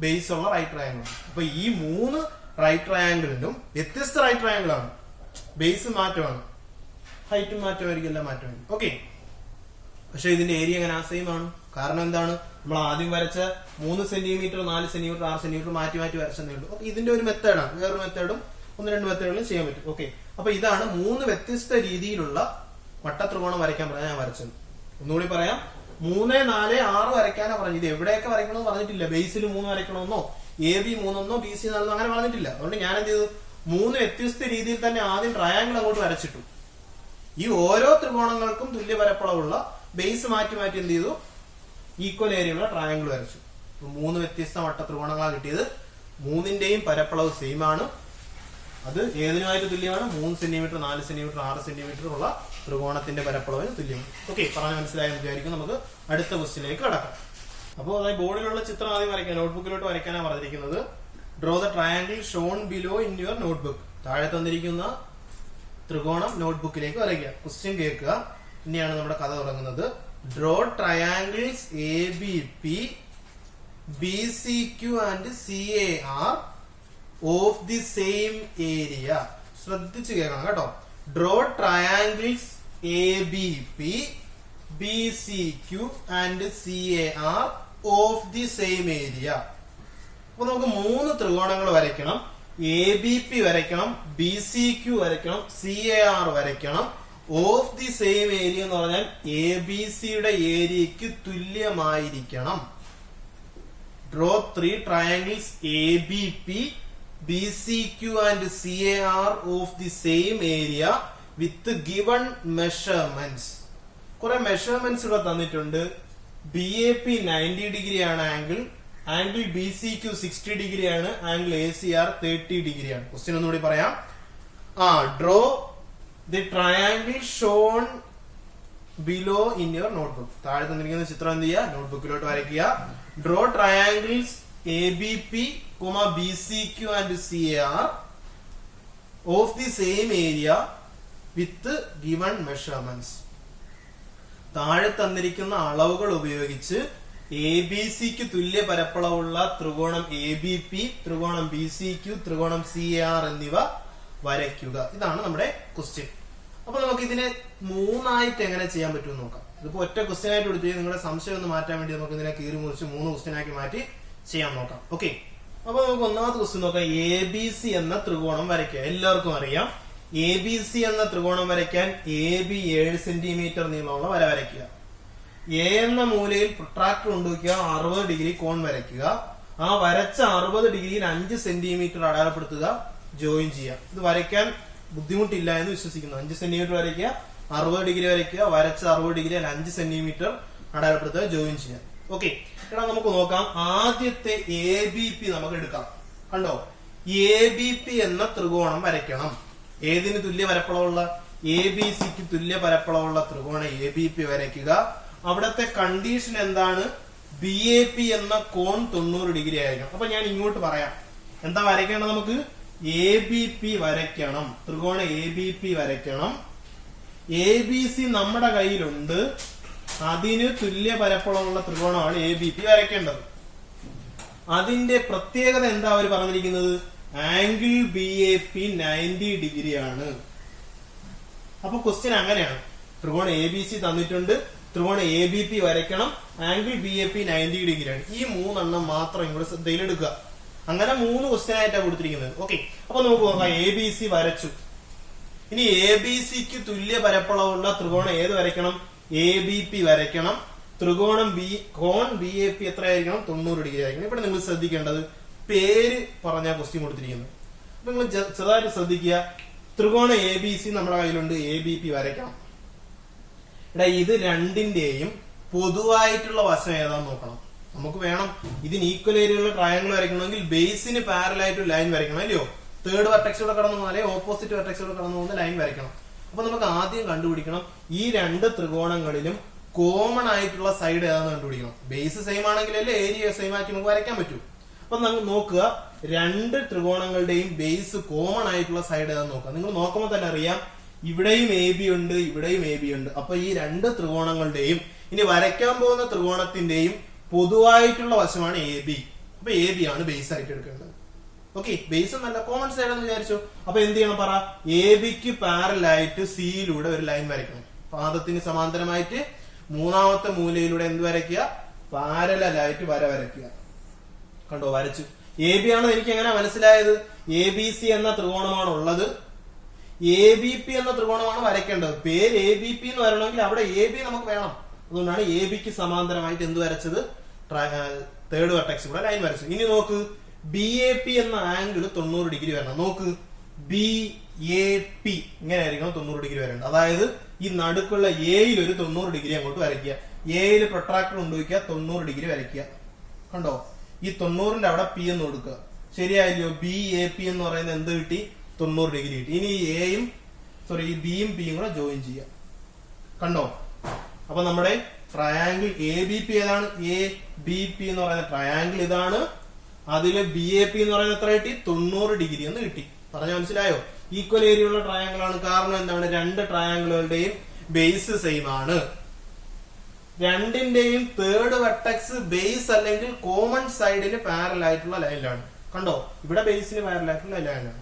ബേസ് ഉള്ള റൈറ്റ് ട്രയാങ്കിൾ ആണ്. അപ്പൊ ഈ 3 റൈറ്റ് ട്രയാങ്കിളിനും വ്യത്യസ്ത റൈറ്റ് ട്രയാങ്കിൾ ആണ്. ബേസ് മാറ്റമാണ്, ഹൈറ്റും മാറ്റമായിരിക്കും, എല്ലാം മാറ്റമായിരിക്കും. ഓക്കെ, പക്ഷെ ഇതിന്റെ ഏരിയ എങ്ങനെ സെയിം ആണ്. കാരണം എന്താണ്? നമ്മൾ ആദ്യം വരച്ച 3 സെന്റിമീറ്റർ 4 സെന്റിമീറ്റർ 6 സെന്റിമീറ്റർ മാറ്റി മാറ്റി വരച്ചതേ ഉള്ളൂ. ഓക്കെ, ഇതിന്റെ ഒരു മെത്തേഡാണ്. വേറൊരു മെത്തേഡും 1-2 മെത്തേഡുകളും ചെയ്യാൻ പറ്റും. ഓക്കെ, അപ്പൊ ഇതാണ് 3 വ്യത്യസ്ത രീതിയിലുള്ള മട്ടത്രികോണം വരയ്ക്കാൻ പറഞ്ഞാൽ ഞാൻ വരച്ചത്. ഒന്നുകൂടി പറയാം, 3, 4, 6 വരയ്ക്കാനാ പറഞ്ഞത്. ഇത് എവിടെയൊക്കെ വരയ്ക്കണമെന്ന് പറഞ്ഞിട്ടില്ല. ബേസിൽ 3 വരയ്ക്കണമെന്നോ AB 3 BC 4 അങ്ങനെ പറഞ്ഞിട്ടില്ല. അതുകൊണ്ട് ഞാൻ എന്ത് ചെയ്തു? 3 വ്യത്യസ്ത രീതിയിൽ തന്നെ ആദ്യം ട്രയാങ്കിൾ അങ്ങോട്ട് വരച്ചിട്ടു. ഈ ഓരോ ത്രികോണങ്ങൾക്കും തുല്യ പരപ്പളവുള്ള ബേസ് മാറ്റി മാറ്റി എന്ത് ചെയ്തു? ഈക്വൽ ഏരിയയുള്ള ട്രയാങ്കിൾ വരച്ചു. 3 വ്യത്യസ്ത മട്ടത്രികോണങ്ങളാണ് കിട്ടിയത്. 3ന്റെയും പരപ്പളവ് സെയിം ആണ്. അത് ഏതിനുമായിട്ട് തുല്യമാണ്? 3 സെന്റിമീറ്റർ 4 സെന്റിമീറ്റർ 6 സെന്റിമീറ്റർ ഉള്ള ത്രികോണത്തിന്റെ പരപ്പളവിന് തുല്യമാണ്. ഓക്കെ, പറഞ്ഞ് മനസ്സിലായെന്ന് വിചാരിക്കും. നമുക്ക് അടുത്ത ക്വസ്റ്റ്യനിലേക്ക് കടക്കാം. അപ്പോൾ അതായത് ബോർഡിലുള്ള ചിത്രം ആദ്യം വരയ്ക്കാൻ, നോട്ട്ബുക്കിലോട്ട് വരയ്ക്കാനാണ് പറഞ്ഞിരിക്കുന്നത്. Draw the triangle Sean below in your notebook. താഴെ തന്നിരിക്കുന്ന ത്രികോണം നോട്ട്ബുക്കിലേക്ക് വരയ്ക്കുക. ക്വസ്റ്റ്യൻ കേൾക്കുക. ഇനിയാണ് നമ്മുടെ കഥ തുടങ്ങുന്നത്. Draw triangles ABP, BCQ and CAR of the same area. ശ്രദ്ധിച്ചു കേൾക്കണം കേട്ടോ. Draw triangles ABP, BCQ and CAR of the same area. അപ്പൊ നമുക്ക് 3 ത്രികോണങ്ങൾ വരയ്ക്കണം. ABP വരയ്ക്കണം, BCQ വരയ്ക്കണം, CAR വരയ്ക്കണം. ഓഫ് ദി സെയിം ഏരിയ എന്ന് പറഞ്ഞാൽ ABCയുടെ ഏരിയക്ക് തുല്യമായിരിക്കണം. Draw 3 triangles ABP, BCQ and CAR of the same area with given measurements. കുറെ മെഷർമെന്റ്സ് ഇവിടെ തന്നിട്ടുണ്ട്. BAP 90 ഡിഗ്രി ആണ് ആംഗിൾ BCQ 60 ഡിഗ്രി ആണ്, ആംഗിൾ ACR 30 ഡിഗ്രി ആണ്. ക്വസ്റ്റ്യൻ ഒന്നുകൂടി പറയാം. Draw the triangle Sean below in your notebook. താഴെ തന്നിരിക്കുന്ന ചിത്രം എന്ത് ചെയ്യുക? നോട്ട്ബുക്കിലോട്ട് വരയ്ക്കുക. Draw triangles ABP, BCQ and CAR of the same area with given measurements. താഴെ തന്നിരിക്കുന്ന അളവുകൾ ഉപയോഗിച്ച് ABCക്ക് തുല്യ പരപ്പളവുള്ള ത്രികോണം ABP, ത്രികോണം BCQ, ത്രികോണം CAR എന്നിവ വരയ്ക്കുക. ഇതാണ് നമ്മുടെ ക്വസ്റ്റ്യൻ. അപ്പൊ നമുക്ക് ഇതിനെ 3ആയിട്ട് എങ്ങനെ ചെയ്യാൻ പറ്റുമെന്ന് നോക്കാം. ഇതിപ്പോ ഒറ്റ ക്വസ്റ്റ്യൻ ആയിട്ട് എടുത്ത് നിങ്ങളുടെ സംശയം ഒന്ന് മാറ്റാൻ വേണ്ടി നമുക്ക് ഇതിനെ കീറി മുറിച്ച് 3 ക്വസ്റ്റ്യൻ ആക്കി മാറ്റി ചെയ്യാൻ നോക്കാം. ഓക്കെ, അപ്പൊ നമുക്ക് ഒന്നാമത്തെ ക്വസ്റ്റ്യൻ നോക്കാം. എ ബി സി എന്ന ത്രികോണം വരയ്ക്കുക. എല്ലാവർക്കും അറിയാം എ ബി സി എന്ന ത്രികോണം വരയ്ക്കാൻ എ ബി 7 സെന്റിമീറ്റർ നീളമുള്ള വര വരയ്ക്കുക. എ എന്ന മൂലയിൽ പ്രൊട്രാക്ടർ കൊണ്ടുവയ്ക്കുക, 60 ഡിഗ്രി കോൺ വരയ്ക്കുക. ആ വരച്ച 60 ഡിഗ്രിയിൽ 5 സെന്റിമീറ്റർ അടയാളപ്പെടുത്തുക, ജോയിൻ ചെയ്യുക. ഇത് വരയ്ക്കാൻ ബുദ്ധിമുട്ടില്ല എന്ന് വിശ്വസിക്കുന്നു. 5 സെന്റിമീറ്റർ വരയ്ക്കുക, 60 ഡിഗ്രി വരയ്ക്കുക, വരച്ച 60 ഡിഗ്രി 5 സെന്റിമീറ്റർ അടയാളപ്പെടുത്തുക, ജോയിൻ ചെയ്യുക. ഓക്കെ, എടാ നമുക്ക് നോക്കാം. ആദ്യത്തെ എ ബി പി നമുക്ക് എടുക്കാം. കണ്ടോ, എ ബി പി എന്ന ത്രികോണം വരയ്ക്കണം. ഏതിന് തുല്യ പരപ്പളവുള്ള? എ ബി സിക്ക് തുല്യ പരപ്പളവുള്ള ത്രികോണം എ ബി പി വരയ്ക്കുക. അവിടത്തെ കണ്ടീഷൻ എന്താണ്? ബി എ പി എന്ന കോൺ 90 ഡിഗ്രി ആയിരിക്കണം. അപ്പൊ ഞാൻ ഇങ്ങോട്ട് പറയാം എന്താ വരയ്ക്കേണ്ടത്. നമുക്ക് എ ബി പി വരയ്ക്കണം, ത്രികോണം എ ബി പി വരയ്ക്കണം. എ ബി സി നമ്മുടെ കയ്യിലുണ്ട്, അതിന് തുല്യ പരപ്പളമുള്ള ത്രികോണമാണ് എ ബി പി വരയ്ക്കേണ്ടത്. അതിന്റെ പ്രത്യേകത എന്താ അവർ പറഞ്ഞിരിക്കുന്നത്? Angle B A P 90 degree ആണ്. അപ്പൊ ക്വസ്റ്റ്യൻ അങ്ങനെയാണ്. ത്രികോണം എ ബി സി തന്നിട്ടുണ്ട്, ത്രികോണം എ ബി പി വരയ്ക്കണം, angle B A P 90 degree ആണ്. ഈ 3 എണ്ണം മാത്രം ഇവിടെ ശ്രദ്ധയിലെടുക്കുക. അങ്ങനെ 3 ക്വസ്റ്റ്യൻ ആയിട്ടാണ് കൊടുത്തിരിക്കുന്നത്. ഓക്കെ, അപ്പൊ നമുക്ക് നോക്കാം. എ ബി സി വരച്ചു. ഇനി എ ബി സിക്ക് തുല്യ പരപ്പളവുള്ള ത്രികോണം ഏത് വരയ്ക്കണം? എ ബി പി വരയ്ക്കണം. ത്രികോണം കോൺ ബി എ പി എത്രയായിരിക്കണം? 90 ഡിഗ്രി ആയിരിക്കണം. ഇവിടെ നിങ്ങൾ ശ്രദ്ധിക്കേണ്ടത് പേര് പറഞ്ഞ ക്വസ്റ്റ്യൻ കൊടുത്തിരിക്കുന്നത്. അപ്പൊ നിങ്ങൾ ചെറുതായിട്ട് ശ്രദ്ധിക്കുക. ത്രികോണം എ ബി സി നമ്മുടെ കയ്യിലുണ്ട്, എ ബി പി വരയ്ക്കണം. ഇവിടെ ഇത് രണ്ടിന്റെയും പൊതുവായിട്ടുള്ള വശം ഏതാന്ന് നോക്കണം. നമുക്ക് വേണം ഇതിന് ഈക്വൽ ഏരിയയുള്ള ട്രയാങ്കിൾ വരയ്ക്കണമെങ്കിൽ ബേസിന് പാരലായിട്ട് ലൈൻ വരയ്ക്കണം, അല്ലയോ? തേർഡ് വെർട്ടെക്സിലൂടെ കടന്നു പോകുന്ന അല്ലെങ്കിൽ ഓപ്പോസിറ്റ് വെർട്ടെക്സിലൂടെ കടന്നു പോകുന്ന ലൈൻ വരയ്ക്കണം. അപ്പൊ നമുക്ക് ആദ്യം കണ്ടുപിടിക്കണം ഈ 2 ത്രികോണങ്ങളിലും കോമൺ ആയിട്ടുള്ള സൈഡ് ഏതാന്ന് കണ്ടുപിടിക്കണം. ബേസ് സെയിം ആണെങ്കിലല്ലേ ഏരിയ സെയിം ആക്കി നമുക്ക് വരയ്ക്കാൻ പറ്റൂ. അപ്പൊ നമുക്ക് നോക്കുക, 2 ത്രികോണങ്ങളുടെയും ബേസ് കോമൺ ആയിട്ടുള്ള സൈഡ് ഏതാന്ന് നോക്കുക. നിങ്ങൾ നോക്കുമ്പോൾ തന്നെ അറിയാം ഇവിടെയും എ ബി ഉണ്ട്, ഇവിടെയും എ ബി ഉണ്ട്. അപ്പൊ ഈ 2 ത്രികോണങ്ങളുടെയും ഇനി വരയ്ക്കാൻ പോകുന്ന ത്രികോണത്തിന്റെയും പൊതുവായിട്ടുള്ള വശമാണ് എ ബി. അപ്പൊ എ ബി ആണ് ബേസ് ആയിട്ട് എടുക്കേണ്ടത്. ഓക്കെ, ബേസ് നല്ല കോമൺ സൈഡ് എന്ന് വിചാരിച്ചു. അപ്പൊ എന്ത് ചെയ്യണം പറ? എ ബിക്ക് പാരലായിട്ട് സിയിലൂടെ ഒരു ലൈൻ വരയ്ക്കണം. പാദത്തിന് സമാന്തരമായിട്ട് 3ാമത്തെ മൂലയിലൂടെ എന്ത് വരയ്ക്കുക? പാരലായിട്ട് വര വരയ്ക്കുക. കണ്ടോ, വരച്ചു. എ ബി ആണെന്ന് എനിക്ക് എങ്ങനെ മനസ്സിലായത്? എ ബി സി എന്ന ത്രികോണമാണ് ഉള്ളത്, എ ബി പി എന്ന ത്രികോണമാണ് വരയ്ക്കേണ്ടത്. പേര് എ ബി പി എന്ന് വരണമെങ്കിൽ അവിടെ എ ബി നമുക്ക് വേണം. അതുകൊണ്ടാണ് എ ബിക്ക് സമാന്തരമായിട്ട് എന്ത് വരച്ചത്? തേർഡ് വെർട്ടെക്സ് കൂടെ ലൈൻ വരച്ചു. ഇനി നോക്ക്, ബി എ പി എന്ന ആംഗിൾ 90 ഡിഗ്രി വരണം. നോക്ക്, ബി എ പി ഇങ്ങനെ ആയിരിക്കണം 90 ഡിഗ്രി വരേണ്ടത്. അതായത് ഈ നടുക്കുള്ള എയിൽ ഒരു 90 ഡിഗ്രി അങ്ങോട്ട് വരയ്ക്കുക. എയിൽ പ്രൊട്രാക്ടർ കൊണ്ടുവയ്ക്കുക, 90 ഡിഗ്രി വരയ്ക്കുക. കണ്ടോ, ഈ 90ന്റെ അവിടെ പി എന്ന് കൊടുക്കുക. ശരിയായില്ലോ? ബി എ പി എന്ന് പറയുന്നത് എന്ത് കിട്ടി? 90 ഡിഗ്രി കിട്ടി. ഇനി ഈ ബിയും പിയും കൂടെ ജോയിൻ ചെയ്യാം. കണ്ടോ, അപ്പൊ നമ്മുടെ ട്രയാങ്കിൾ എ ബി പി ഏതാണ്? എ ബി പി എന്ന് പറയുന്ന ട്രയാങ്കിൾ ഇതാണ്. അതില് ബി എ പി എന്ന് പറയുന്നത് എത്ര കിട്ടി? 90 ഡിഗ്രി എന്ന് കിട്ടി. പറഞ്ഞ മനസ്സിലായോ? ഈക്വൽ ഏരിയ ഉള്ള ട്രയാങ്കിൾ ആണ്. കാരണം എന്താണ്? 2 ട്രയാങ്കിളുകളുടെയും ബേസ് സെയിം ആണ്. രണ്ടിന്റെയും തേർഡ് വെർട്ടെക്സ് ബേസ് അല്ലെങ്കിൽ കോമൺ സൈഡിന് പാരലായിട്ടുള്ള ലൈനിലാണ്. കണ്ടോ, ഇവിടെ ബേസിന് പാരലായിട്ടുള്ള ലൈനാണ്.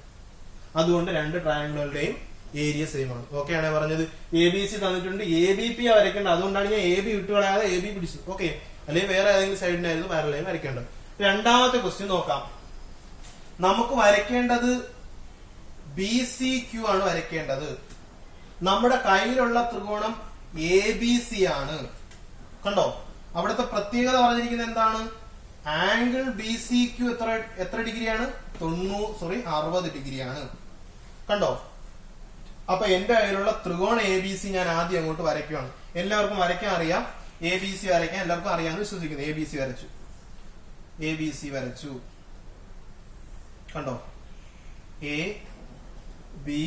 അതുകൊണ്ട് 2 ട്രയാങ്കിളുകളുടെയും ഏരിയ സെയിം ആണ്. ഓക്കെ ആണ് പറഞ്ഞത്. എ ബി സി തന്നിട്ടുണ്ട്, എ ബി പി വരയ്ക്കേണ്ടത്. അതുകൊണ്ടാണ് ഞാൻ എ ബി വിട്ടുകളയാതെ എ ബി പിടിച്ചു. ഓക്കെ, അല്ലെങ്കിൽ വേറെ ഏതെങ്കിലും സൈഡിനായിരുന്നു പാരലായി വരയ്ക്കേണ്ടത്. രണ്ടാമത്തെ ക്വസ്റ്റ്യൻ നോക്കാം. നമുക്ക് വരയ്ക്കേണ്ടത് ബി സി ക്യു ആണ് വരയ്ക്കേണ്ടത്. നമ്മുടെ കയ്യിലുള്ള ത്രികോണം എ ബി സി ആണ്. കണ്ടോ, അവിടുത്തെ പ്രത്യേകത പറഞ്ഞിരിക്കുന്നത് എന്താണ്? ആംഗിൾ ബി സി ക്യു എത്ര ഡിഗ്രിയാണ്? 60 ഡിഗ്രിയാണ്. കണ്ടോ, അപ്പൊ എന്റെ കയ്യിലുള്ള ത്രികോണ എ ബി സി ഞാൻ ആദ്യം അങ്ങോട്ട് വരയ്ക്കുകയാണ്. എല്ലാവർക്കും വരയ്ക്കാൻ അറിയാം, എ ബി സി വരയ്ക്കാൻ എല്ലാവർക്കും അറിയാമെന്ന് വിശ്വസിക്കുന്നു. എ ബി സി വരച്ചു, എ ബി സി വരച്ചു. കണ്ടോ, എ ബി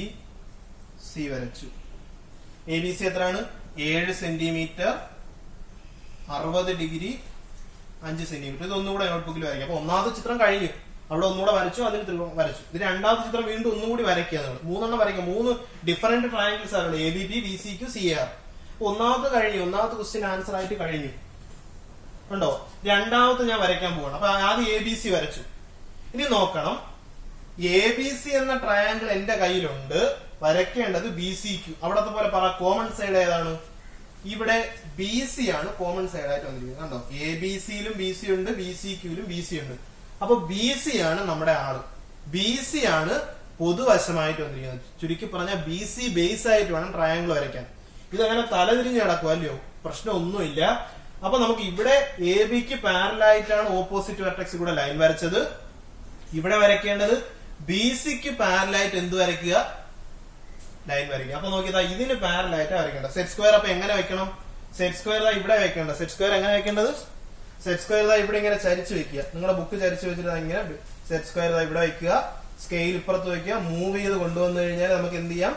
സി വരച്ചു. എ ബി സി എത്രയാണ്? 7 സെന്റിമീറ്റർ, 60 ഡിഗ്രി, 5 സെന്റിമീറ്റർ. ഇത് ഒന്നുകൂടെ നോട്ട്ബുക്കിൽ വരയ്ക്കാം. അപ്പൊ ഒന്നാമത്തെ ചിത്രം കഴിഞ്ഞു, അവിടെ ഒന്നുകൂടെ വരച്ചു, അതിന് വരച്ചു. ഇത് രണ്ടാമത്തെ ചിത്രം വീണ്ടും ഒന്നുകൂടി വരയ്ക്കുക. 3 വരയ്ക്കാം. 3 ഡിഫറെന്റ് ട്രയാങ്കിൾസ് ആണ്, A B P, B C Q, C R. ഒന്നാമത്തെ കഴിഞ്ഞു, ഒന്നാമത്തെ ക്വസ്റ്റ്യൻ ആൻസർ ആയിട്ട് കഴിഞ്ഞു. കണ്ടോ, രണ്ടാമത്തെ ഞാൻ വരയ്ക്കാൻ പോകണം. അപ്പൊ ആദ്യം എ ബി സി വരച്ചു. ഇനി നോക്കണം, എ ബി സി എന്ന ട്രയാങ്കിൾ എന്റെ കയ്യിലുണ്ട്, വരയ്ക്കേണ്ടത് ബി സി ക്യു. അവിടത്തെ പോലെ പറ, കോമൺ സൈഡ് ഏതാണ്? ഇവിടെ ബി സി ആണ് കോമൺ സൈഡ് ആയിട്ട് വന്നിരിക്കുന്നത്. കണ്ടോ, എ ബി സിയിലും ബി സി ഉണ്ട്, ബി സി ക്യൂലും ബി സി ഉണ്ട്. അപ്പൊ ബി സി ആണ് നമ്മുടെ ആള്. ബി സി ആണ് പൊതുവശമായിട്ട് വന്നിരിക്കുന്നത്. ചുരുക്കി പറഞ്ഞാൽ ബി സി ബേസ് ആയിട്ട് വേണം ട്രയാങ്കിൾ വരയ്ക്കാൻ. ഇതങ്ങനെ തലതിരിഞ്ഞ് കിടക്കും അല്ലയോ, പ്രശ്നമൊന്നുമില്ല. അപ്പൊ നമുക്ക് ഇവിടെ എ ബിക്ക് പാരലായിട്ടാണ് ഓപ്പോസിറ്റ് വെർട്ടെക്സ് കൂടെ ലൈൻ വരച്ചത്. ഇവിടെ വരയ്ക്കേണ്ടത് ബി സിക്ക് പാരലായിട്ട് എന്ത് വരയ്ക്കുക, ലൈൻ വരയ്ക്കുക. അപ്പൊ നോക്കിയതാ ഇതിന് പാരലായിട്ട് വരയ്ക്കേണ്ടത് സെറ്റ് സ്ക്വയർ. അപ്പൊ എങ്ങനെ വെക്കണം, സെറ്റ് സ്ക്വയർ ഇവിടെ വെക്കേണ്ടത്. സെറ്റ് സ്ക്വയർ എങ്ങനെ വെക്കേണ്ടത്, സെറ്റ് സ്ക്വയർ ഇവിടെ ഇങ്ങനെ ചരിച്ചു വെക്കുക. നിങ്ങളുടെ ബുക്ക് ചരിച്ചു വെച്ചിട്ട് ഇങ്ങനെ സെറ്റ് സ്ക്വയർ ഇവിടെ വെക്കുക, സ്കെയിൽ ഇപ്പുറത്ത് വെക്കുക. മൂവ് ചെയ്ത് കൊണ്ടുവന്നു കഴിഞ്ഞാൽ നമുക്ക് എന്ത് ചെയ്യാം,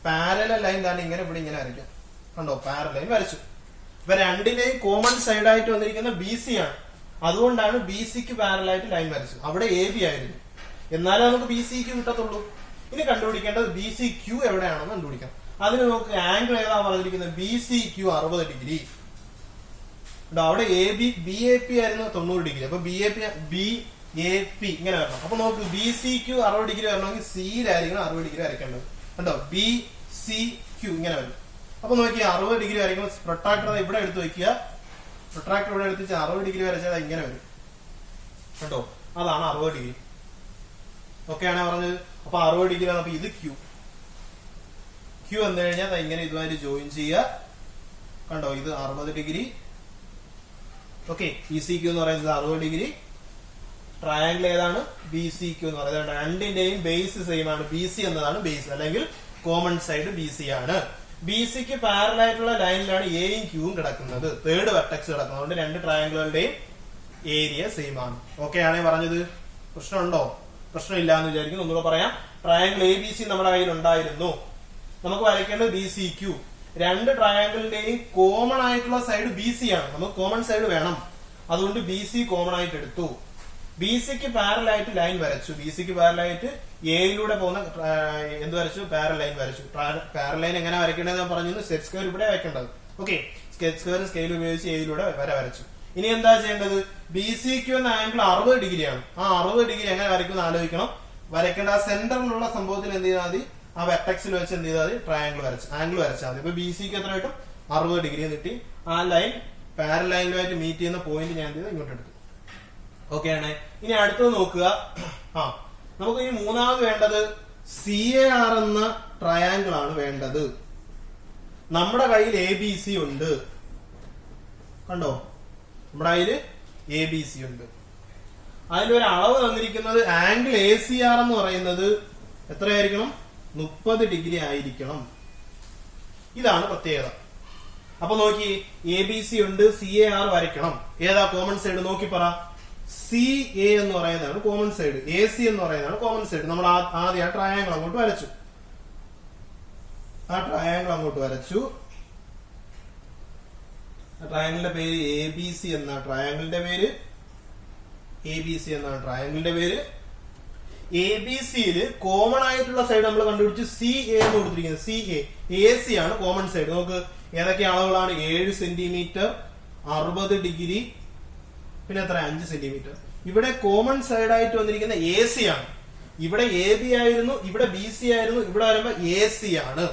പാരലൽ ലൈൻ തന്നെ ഇങ്ങനെ ഇവിടെ ഇങ്ങനെ വരയ്ക്കാം. കണ്ടോ, പാരലൽ ലൈൻ വരച്ചു. ഇപ്പൊ രണ്ടിന്റെയും കോമൺ സൈഡ് ആയിട്ട് വന്നിരിക്കുന്ന ബി സി ആണ്. അതുകൊണ്ടാണ് ബി സിക്ക് പാരലായിട്ട് ലൈൻ വരച്ചത്. അവിടെ എ ബി ആയിരുന്നു, എന്നാലേ നമുക്ക് ബി സിക്ക് കിട്ടത്തുള്ളൂ. ഇനി കണ്ടുപിടിക്കേണ്ടത് ബി സി ക്യൂ എവിടെയാണെന്ന് കണ്ടുപിടിക്കാം. അതിന് നമുക്ക് ആംഗിൾ ഏതാ പറഞ്ഞിരിക്കുന്നത്, ബി സി ക്യൂ 60 ഡിഗ്രി. അവിടെ A B B A P ആയിരുന്നു 90 ഡിഗ്രി. അപ്പൊ ബി എ പി ഇങ്ങനെ വരണം. അപ്പൊ നമുക്ക് ബി സി ക്യൂ 60 ഡിഗ്രി വരണമെങ്കിൽ സിയിലായിരിക്കണം 60 ഡിഗ്രി വരയ്ക്കേണ്ടത്. കണ്ടോ, ബി സി ക്യൂ ഇങ്ങനെ വരും. അപ്പൊ നോക്കി 60 ഡിഗ്രി വരയ്ക്കുമ്പോൾ പ്രൊട്രാക്ടർ ഇവിടെ എടുത്ത് വെക്കുക. പ്രൊട്രാക്ടർ ഇവിടെ എടുത്ത് 60 ഡിഗ്രി വരച്ചാൽ ഇങ്ങനെ വരും. കണ്ടോ, അതാണ് 60 ഡിഗ്രി. ഓക്കെ ആണ് പറഞ്ഞത്. അപ്പൊ 60 ഡിഗ്രി ആണ്. അപ്പൊ ഇത് ക്യൂ. ക്യൂ വന്നു കഴിഞ്ഞാൽ ഇങ്ങനെ ഇതുമായിട്ട് ജോയിൻ ചെയ്യുക. കണ്ടോ, ഇത് 60 ഡിഗ്രി. ഓക്കെ, ബി സി ക്യൂ എന്ന് പറയുന്നത് 60 ഡിഗ്രി. ട്രയാങ്കിൾ ഏതാണ്, ബി സി ക്യൂ എന്ന് പറയുന്നത്. രണ്ടിന്റെയും ബേസ് സെയിം ആണ്. ബി സി എന്നതാണ് ബേസ്, അല്ലെങ്കിൽ കോമൺ സൈഡ് ബി സി ആണ്. ബി സിക്ക് പാരലായിട്ടുള്ള ലൈനിലാണ് എയും ക്യൂവും കിടക്കുന്നത്, തേർഡ് വെർട്ടെക്സ് കിടക്കുന്നത്. അതുകൊണ്ട് രണ്ട് ട്രയാങ്കിളുകളുടെയും ഏരിയ സെയിം ആണ്. ഓക്കെ ആണേ പറഞ്ഞത്. പ്രശ്നമുണ്ടോ, പ്രശ്നമില്ല എന്ന് വിചാരിക്കുന്നു. ഒന്നുകൂടെ പറയാം. ട്രയാങ്കിൾ എ ബി സി നമ്മുടെ കയ്യിൽ ഉണ്ടായിരുന്നു. നമുക്ക് വരയ്ക്കേണ്ടത് ബി സി ക്യൂ. രണ്ട് ട്രയാങ്കിളിന്റെയും കോമൺ ആയിട്ടുള്ള സൈഡ് ബി സി ആണ്. നമുക്ക് കോമൺ സൈഡ് വേണം, അതുകൊണ്ട് ബി സി കോമൺ ആയിട്ട് എടുത്തു. ബി സിക്ക് പാരലായിട്ട് ലൈൻ വരച്ചു. ബി സിക്ക് പാരലായിട്ട് എയിലൂടെ പോകുന്ന എന്ത് വരച്ചു, പാരൽ ലൈൻ വരച്ചു. പാരൽ ലൈൻ എങ്ങനെ വരയ്ക്കേണ്ടത് ഞാൻ പറഞ്ഞു. സെറ്റ് സ്ക്വയർ ഇവിടെ വയ്ക്കേണ്ടത്. ഓക്കെ, സെറ്റ് സ്ക്വയർ സ്കെയിൽ ഉപയോഗിച്ച് എയിലൂടെ വരച്ചു. ഇനി എന്താ ചെയ്യേണ്ടത്, ബി സി ക്യൂ എന്ന ആംഗിൾ 60 ഡിഗ്രിയാണ്. ആ 60 ഡിഗ്രി എങ്ങനെ വരയ്ക്കുമെന്ന് ആലോചിക്കണം. വരയ്ക്കേണ്ട ആ സെന്ററിലുള്ള സംഭവത്തിൽ എന്ത് ചെയ്താൽ മതി, ആ വെർട്ടെക്സിൽ വെച്ച് എന്ത് ചെയ്താൽ മതി, ട്രയാങ്കിൾ ആംഗിൾ വരച്ചാൽ മതി. ഇപ്പൊ ബി സിക്ക് എത്ര കിട്ടും, 60 ഡിഗ്രി കിട്ടി. ആ ലൈൻ പാരൽ ലൈനുമായിട്ട് മീറ്റ് ചെയ്യുന്ന പോയിന്റ് ഞാൻ എന്ത് ചെയ്താൽ ഇങ്ങോട്ട് എടുത്തു. ഓക്കെ ആണ്. ഇനി അടുത്തത് നോക്കുക. നമുക്ക് ഇനി മൂന്നാമത് വേണ്ടത് സി എ ആർ എന്ന ട്രയാങ്കിൾ ആണ് വേണ്ടത്. നമ്മുടെ കയ്യിൽ എ ബി സി ഉണ്ട്. കണ്ടോ, നമ്മുടെ കയ്യിൽ എ ബി സി ഉണ്ട്. അതിലൊരു അളവ് തന്നിരിക്കുന്നത് ആംഗിൾ എ സി ആർ എന്ന് പറയുന്നത് എത്രയായിരിക്കണം, 30 ഡിഗ്രി ആയിരിക്കണം. ഇതാണ് പ്രത്യേകത. അപ്പൊ നോക്കി, എ ബി സി ഉണ്ട്, സി എ ആർ വരയ്ക്കണം. ഏതാ കോമൺ സൈഡ് നോക്കി പറ. സി എ എന്ന് പറയുന്നതാണ് കോമൺ സൈഡ്, എ സി എന്ന് പറയുന്നതാണ് കോമൺ സൈഡ്. നമ്മൾ ആദ്യം ആ ട്രയാങ്കിൾ അങ്ങോട്ട് വരച്ചു. ആ ട്രയാങ്കിളിന്റെ പേര് എ ബി സി എന്നാണ്. ട്രയാങ്കിളിന്റെ പേര് എ ബി സി എന്നാണ് ട്രയാങ്കിളിന്റെ പേര്. എ ബി സിയിൽ കോമൺ ആയിട്ടുള്ള സൈഡ് നമ്മൾ കണ്ടുപിടിച്ച് സി എ എന്ന് കൊടുത്തിരിക്കുന്നത്. സി എ സി ആണ് കോമൺ സൈഡ്. നമുക്ക് ഏതൊക്കെ അളവുകളാണ്, 7 സെന്റിമീറ്റർ, 60 ഡിഗ്രി, പിന്നെ എത്ര, 5 സെന്റിമീറ്റർ. ഇവിടെ കോമൺ സൈഡ് ആയിട്ട് വന്നിരിക്കുന്ന എ സി ആണ്. ഇവിടെ എ ബി ആയിരുന്നു, ഇവിടെ ബി സി ആയിരുന്നു, ഇവിടെ വരുമ്പോ എ സി ആണ്.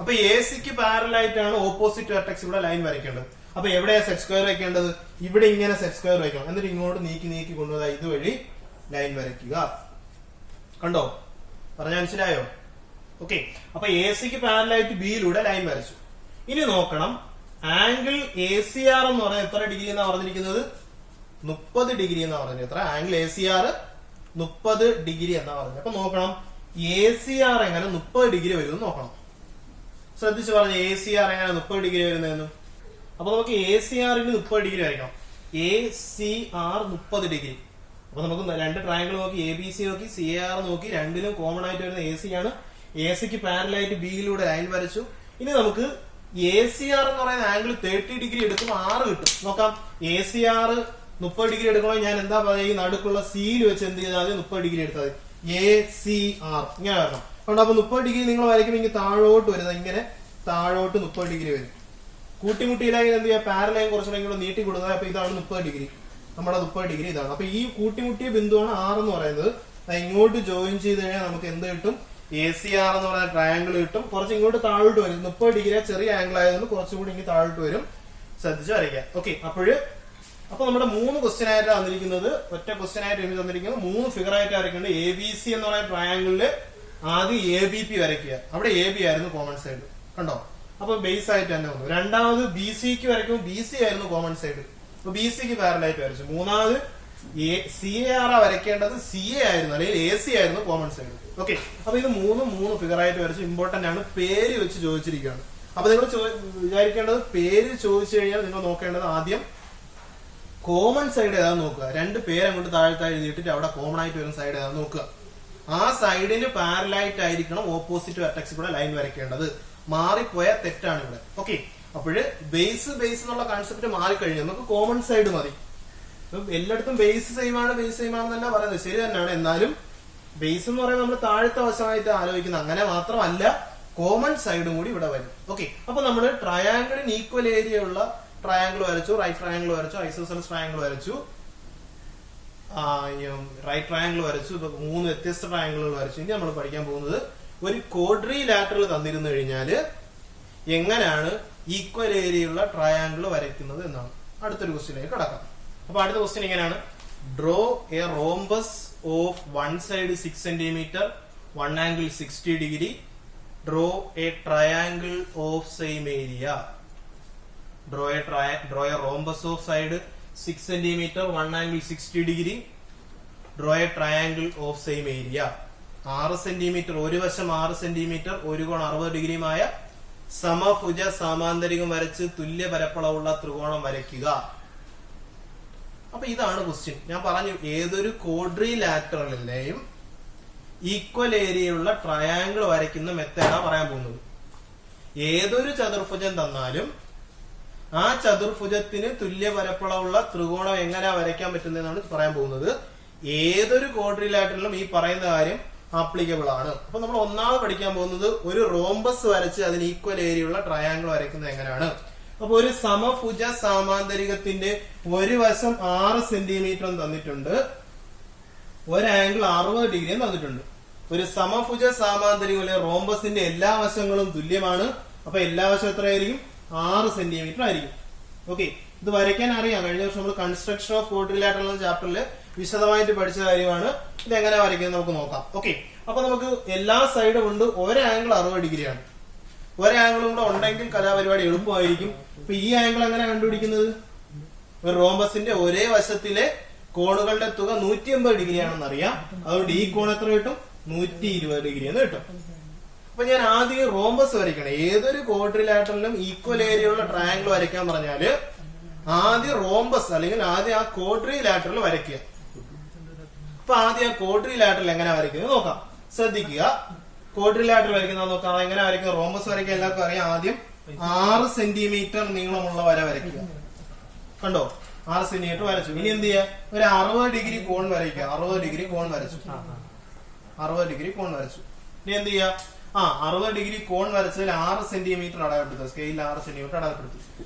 അപ്പൊ എ സിക്ക് പാരലായിട്ടാണ് ഓപ്പോസിറ്റ് വെർട്ടെക്സ് ഇവിടെ ലൈൻ വരയ്ക്കേണ്ടത്. അപ്പൊ എവിടെയാ സെറ്റ് സ്ക്വയർ വെക്കേണ്ടത്, ഇവിടെ ഇങ്ങനെ സെറ്റ് സ്ക്വയർ വെക്കണം. എന്നിട്ട് ഇങ്ങോട്ട് നീക്കി കൊണ്ടുവന്നാൽ ഇതുവഴി ലൈൻ വരയ്ക്കുക. കണ്ടോ, പറഞ്ഞ മനസ്സിലായോ? ഓക്കെ, അപ്പൊ എ സിക്ക് പാരലായിട്ട് ബിയിലൂടെ ലൈൻ വരച്ചു. ഇനി നോക്കണം, ആംഗിൾ എ സി ആർ എന്ന് പറഞ്ഞാൽ എത്ര ഡിഗ്രി എന്നാ പറഞ്ഞിരിക്കുന്നത്, 30 ഡിഗ്രി എന്നാ പറഞ്ഞത്. എത്ര, angle A C R 30 degree എന്നാ പറഞ്ഞത്. അപ്പൊ നോക്കണം, എ സി ആർ എങ്ങനെ 30 ഡിഗ്രി വരുമെന്ന് നോക്കണം. ശ്രദ്ധിച്ചു പറഞ്ഞു, എ സി ആർ എങ്ങനെ 30 ഡിഗ്രി വരുന്നതെന്ന്. അപ്പൊ നമുക്ക് എ സി ആറിന് 30 ഡിഗ്രി വരയ്ക്കണം. A C R 30 degree. അപ്പൊ നമുക്ക് രണ്ട് ട്രയാങ്കിൾ നോക്കി, എ ബി സി നോക്കി, സി എ ആർ നോക്കി. രണ്ടിലും കോമൺ ആയിട്ട് വരുന്ന എ സി ആണ്. എ സിക്ക് പാരലായിട്ട് ബിയിലൂടെ ലൈൻ വരച്ചു. ഇനി നമുക്ക് എ സി ആർ എന്ന് പറയുന്ന ആംഗിൾ 30 ഡിഗ്രി എടുക്കുമ്പോൾ 6 കിട്ടും. നോക്കാം, എ സി ആർ 30 ഡിഗ്രി എടുക്കണമെങ്കിൽ ഞാൻ എന്താ പറയുക, ഈ നടുക്കുള്ള സിയിൽ വെച്ച് എന്ത് ചെയ്താൽ 30 ഡിഗ്രി എടുത്താൽ എ സി ആർ ഇങ്ങനെ വരണം. അതുകൊണ്ട് അപ്പൊ 30 ഡിഗ്രി നിങ്ങൾ വരയ്ക്കുമ്പോൾ താഴോട്ട് വരുന്നത്, ഇങ്ങനെ താഴോട്ട് 30 ഡിഗ്രി വരും. കൂട്ടിമുട്ടിയിലായി എന്ത് ചെയ്യുക, പാരലൈൻ കുറച്ചുകൂടെ നീട്ടി കൊടുക്കുക. അപ്പൊ ഇതാണ് 30 ഡിഗ്രി, നമ്മുടെ 30 ഡിഗ്രി ഇതാണ്. അപ്പൊ ഈ കൂട്ടിമുട്ടിയ ബിന്ദുവാണ് ആർ എന്ന് പറയുന്നത്. ഇങ്ങോട്ട് ജോയിൻ ചെയ്ത് കഴിഞ്ഞാൽ നമുക്ക് എന്ത് കിട്ടും, എ സി ആർ എന്ന് പറയുന്ന ട്രയാങ്കിൾ കിട്ടും. കുറച്ച് ഇങ്ങോട്ട് താഴോട്ട് വരും. 30 ഡിഗ്രി ചെറിയ ആംഗിൾ ആയതുകൊണ്ട് കുറച്ചുകൂടി ഇങ്ങനെ താഴോട്ട് വരും. ശ്രദ്ധിച്ച് വരയ്ക്കാം. ഓക്കെ, അപ്പോഴ് അപ്പൊ നമ്മുടെ 3 ക്വസ്റ്റ്യൻ ആയിട്ട് തന്നിരിക്കുന്നത്, ഒറ്റ ക്വസ്റ്റ്യൻ ആയിട്ട് എനിക്ക് തന്നിരിക്കുന്നത് 3 ഫിഗർ ആയിട്ട് വരയ്ക്കുന്നത്. എ ബി സി എന്ന് പറയുന്ന ട്രയാങ്കിളില് ആദ്യം എ ബി പി വരയ്ക്കുക. അവിടെ എ ബി ആയിരുന്നു കോമൺ സൈഡ്, കണ്ടോ? അപ്പൊ ബേസ് ആയിട്ട് തന്നെ വന്നു. രണ്ടാമത് ബി സിക്ക് വരയ്ക്കുമ്പോൾ ബി സി ആയിരുന്നു കോമൺ സൈഡ്, അപ്പൊ ബി സിക്ക് പാരലായിട്ട് വരച്ചു. മൂന്നാമത് സി എ ആർ വരയ്ക്കേണ്ടത് സി എ ആയിരുന്നു, അല്ലെങ്കിൽ എ സി ആയിരുന്നു കോമൺ സൈഡ്. ഓക്കെ, അപ്പൊ ഇത് 3 ഫിഗർ ആയിട്ട് വരച്ചു. ഇമ്പോർട്ടന്റ് ആണ്, പേര് വെച്ച് ചോദിച്ചിരിക്കുകയാണ്. അപ്പൊ നിങ്ങൾ വിചാരിക്കേണ്ടത്, പേര് ചോദിച്ചു കഴിഞ്ഞാൽ നിങ്ങൾ നോക്കേണ്ടത് ആദ്യം കോമൺ സൈഡ് ഏതാന്ന് നോക്കുക. 2 പേര് അങ്ങോട്ട് താഴെ എഴുതിയിട്ടിട്ട് അവിടെ കോമൺ ആയിട്ട് വരുന്ന സൈഡ് ഏതാന്ന് നോക്കുക. ആ സൈഡിന് പാരലായിട്ട് ആയിരിക്കണം ഓപ്പോസിറ്റ് വെർട്ടെക്സിൽ കൂടെ ലൈൻ വരയ്ക്കേണ്ടത്. മാറിപ്പോയ തെറ്റാണ് ഇവിടെ. ഓക്കെ, അപ്പോഴ് ബേസ് എന്നുള്ള കോൺസെപ്റ്റ് മാറിക്കഴിഞ്ഞു, നമുക്ക് കോമൺ സൈഡ് മതി. എല്ലായിടത്തും ബേസ് സെയിം ആണ് തന്നെ പറയുന്നത് ശരി തന്നെയാണ്. എന്നാലും ബേസ് എന്ന് പറയുന്നത് നമ്മൾ താഴത്തെ വശമായിട്ട് ആലോചിക്കുന്നത്. അങ്ങനെ മാത്രമല്ല, കോമൺ സൈഡും കൂടി ഇവിടെ വരും. ഓക്കെ, അപ്പൊ നമ്മൾ ട്രയാങ്കിളിന് ഈക്വൽ ഏരിയ ഉള്ള ട്രയാങ്കിൾ വരച്ചു, റൈറ്റ് ട്രയാങ്കിൾ വരച്ചു, ഐസോസെൽസ് ട്രയാങ്കിൾ വരച്ചു, റൈറ്റ് ട്രയാങ്കിൾ വരച്ചു. 3 വ്യത്യസ്ത ട്രയാങ്കിളുകൾ വരച്ചു. ഇനി നമ്മൾ പഠിക്കാൻ പോകുന്നത് ഒരു ക്വാഡ്രിലാറ്ററൽ തന്നിരുന്നു കഴിഞ്ഞാല് എങ്ങനെയാണ് ഈക്വൽ ഏരിയ ഉള്ള ട്രയാങ്കിൾ വരയ്ക്കുന്നത് എന്നാണ്. അടുത്തൊരു ക്വസ്റ്റ്യനിലേക്ക് കടക്കാം. അപ്പൊ അടുത്ത ക്വസ്റ്റ്യൻ ഇങ്ങനെയാണ്: draw A rhombus of 1 side 6 centimetre, 1 angle 60 degree. Draw a triangle of same area. Draw a rhombus of side 6 centimeter, 1 angle 60 degree. Draw a triangle of same area. 6 centimetre, ഒരു വശം 6 സെന്റിമീറ്റർ, ഒരു കോൺ 60 ഡിഗ്രിയുമായ സമഭുജ സമാന്തരികം വരച്ച് തുല്യ പരപ്പളവുള്ള ത്രികോണം വരയ്ക്കുക. അപ്പൊ ഇതാണ് ക്വസ്റ്റ്യൻ. ഞാൻ പറഞ്ഞു, ഏതൊരു ക്വാഡ്രിലാറ്ററലിന്റെയും ഈക്വൽ ഏരിയയുള്ള ട്രയാങ്കിൾ വരയ്ക്കുന്ന മെത്തേഡാ പറയാൻ പോകുന്നത്. ഏതൊരു ചതുർഭുജം തന്നാലും ആ ചതുർഭുജത്തിന് തുല്യ പരപ്പളവുള്ള ത്രികോണം എങ്ങനെ വരയ്ക്കാൻ പറ്റുന്നതെന്നാണ് പറയാൻ പോകുന്നത്. ഏതൊരു ക്വാഡ്രിലാറ്ററലിലും ഈ പറയുന്ന കാര്യം ആപ്ലിക്കബിൾ ആണ്. അപ്പൊ നമ്മൾ ഒന്നാമത് പഠിക്കാൻ പോകുന്നത് ഒരു റോംബസ് വരച്ച് അതിന് ഈക്വൽ ഏരിയയുള്ള ട്രയാങ്കിൾ വരയ്ക്കുന്നത് എങ്ങനെയാണ്. അപ്പൊ ഒരു സമഭുജ സാമാന്തരികത്തിന്റെ ഒരു വശം 6 സെന്റിമീറ്റർ തന്നിട്ടുണ്ട്, ഒരു ആംഗിൾ 60 ഡിഗ്രിയും തന്നിട്ടുണ്ട്. ഒരു സമഭുജ സാമാന്തരികം റോംബസിന്റെ എല്ലാ വശങ്ങളും തുല്യമാണ്. അപ്പൊ എല്ലാ വശം എത്രയായിരിക്കും? 6 സെന്റിമീറ്റർ ആയിരിക്കും. ഓക്കെ, ഇത് വരയ്ക്കാൻ അറിയാം. കഴിഞ്ഞ വർഷം നമ്മൾ കൺസ്ട്രക്ഷൻ ഓഫ് ക്വാഡ്രിലാറ്ററൽ എന്ന ചാപ്റ്ററിൽ വിശദമായിട്ട് പഠിച്ച കാര്യമാണ്. ഇത് എങ്ങനെ വരയ്ക്കുന്നത് നമുക്ക് നോക്കാം. ഓക്കെ, അപ്പൊ നമുക്ക് എല്ലാ സൈഡും ഉണ്ട്. ഒരു ആംഗിൾ 60 ഡിഗ്രിയാണ്. ഒരു ആംഗിളും കൂടെ ഉണ്ടെങ്കിൽ കലാപരിപാടി എളുപ്പമായിരിക്കും. അപ്പൊ ഈ ആംഗിൾ എങ്ങനെ കണ്ടുപിടിക്കുന്നത്? ഒരു റോംബസിന്റെ ഒരേ വശത്തിലെ കോണുകളുടെ തുക 180 ഡിഗ്രി ആണെന്ന് അറിയാം. അതുകൊണ്ട് ഈ കോൺ എത്ര കിട്ടും? 120 ഡിഗ്രി എന്ന് കിട്ടും. അപ്പൊ ഞാൻ ആദ്യം റോംബസ് വരയ്ക്കണം. ഏതൊരു ക്വാഡ്രിലാറ്ററലിനും ഈക്വൽ ഏരിയ ഉള്ള ട്രയാങ്കിൾ വരയ്ക്കാൻ പറഞ്ഞാല് ആദ്യം റോംബസ് അല്ലെങ്കിൽ ആദ്യം ആ ക്വാഡ്രിലാറ്ററൽ വരയ്ക്കുക. അപ്പൊ ആദ്യം ആ ക്വാഡ്രിലാറ്ററൽ എങ്ങനെ വരയ്ക്കുന്നത് നോക്കാം. ശ്രദ്ധിക്കുക, ക്വാഡ്രിലാറ്ററൽ വരയ്ക്കുന്നത് നോക്കാം. എങ്ങനെ വരയ്ക്കുന്നത്? റോംബസ് വരയ്ക്കാൻ എല്ലാവർക്കും അറിയാം. ആദ്യം 6 സെന്റിമീറ്റർ നീളമുള്ള വര വരയ്ക്കുക. കണ്ടോ, 6 സെന്റിമീറ്റർ വരച്ചു. ഇനി എന്ത് ചെയ്യുക? ഒരു 60 ഡിഗ്രി കോൺ വരയ്ക്കുക. 60 ഡിഗ്രി കോൺ വരച്ചു. 60 ഡിഗ്രി കോൺ വരച്ചു. ഇനി എന്ത് ചെയ്യുക? 60 ഡിഗ്രി കോൺ വരച്ചതിൽ 6 സെന്റിമീറ്റർ അടയാളപ്പെടുത്തുക. സ്കെയിലിൽ 6 സെന്റിമീറ്റർ അടയാളപ്പെടുത്തി.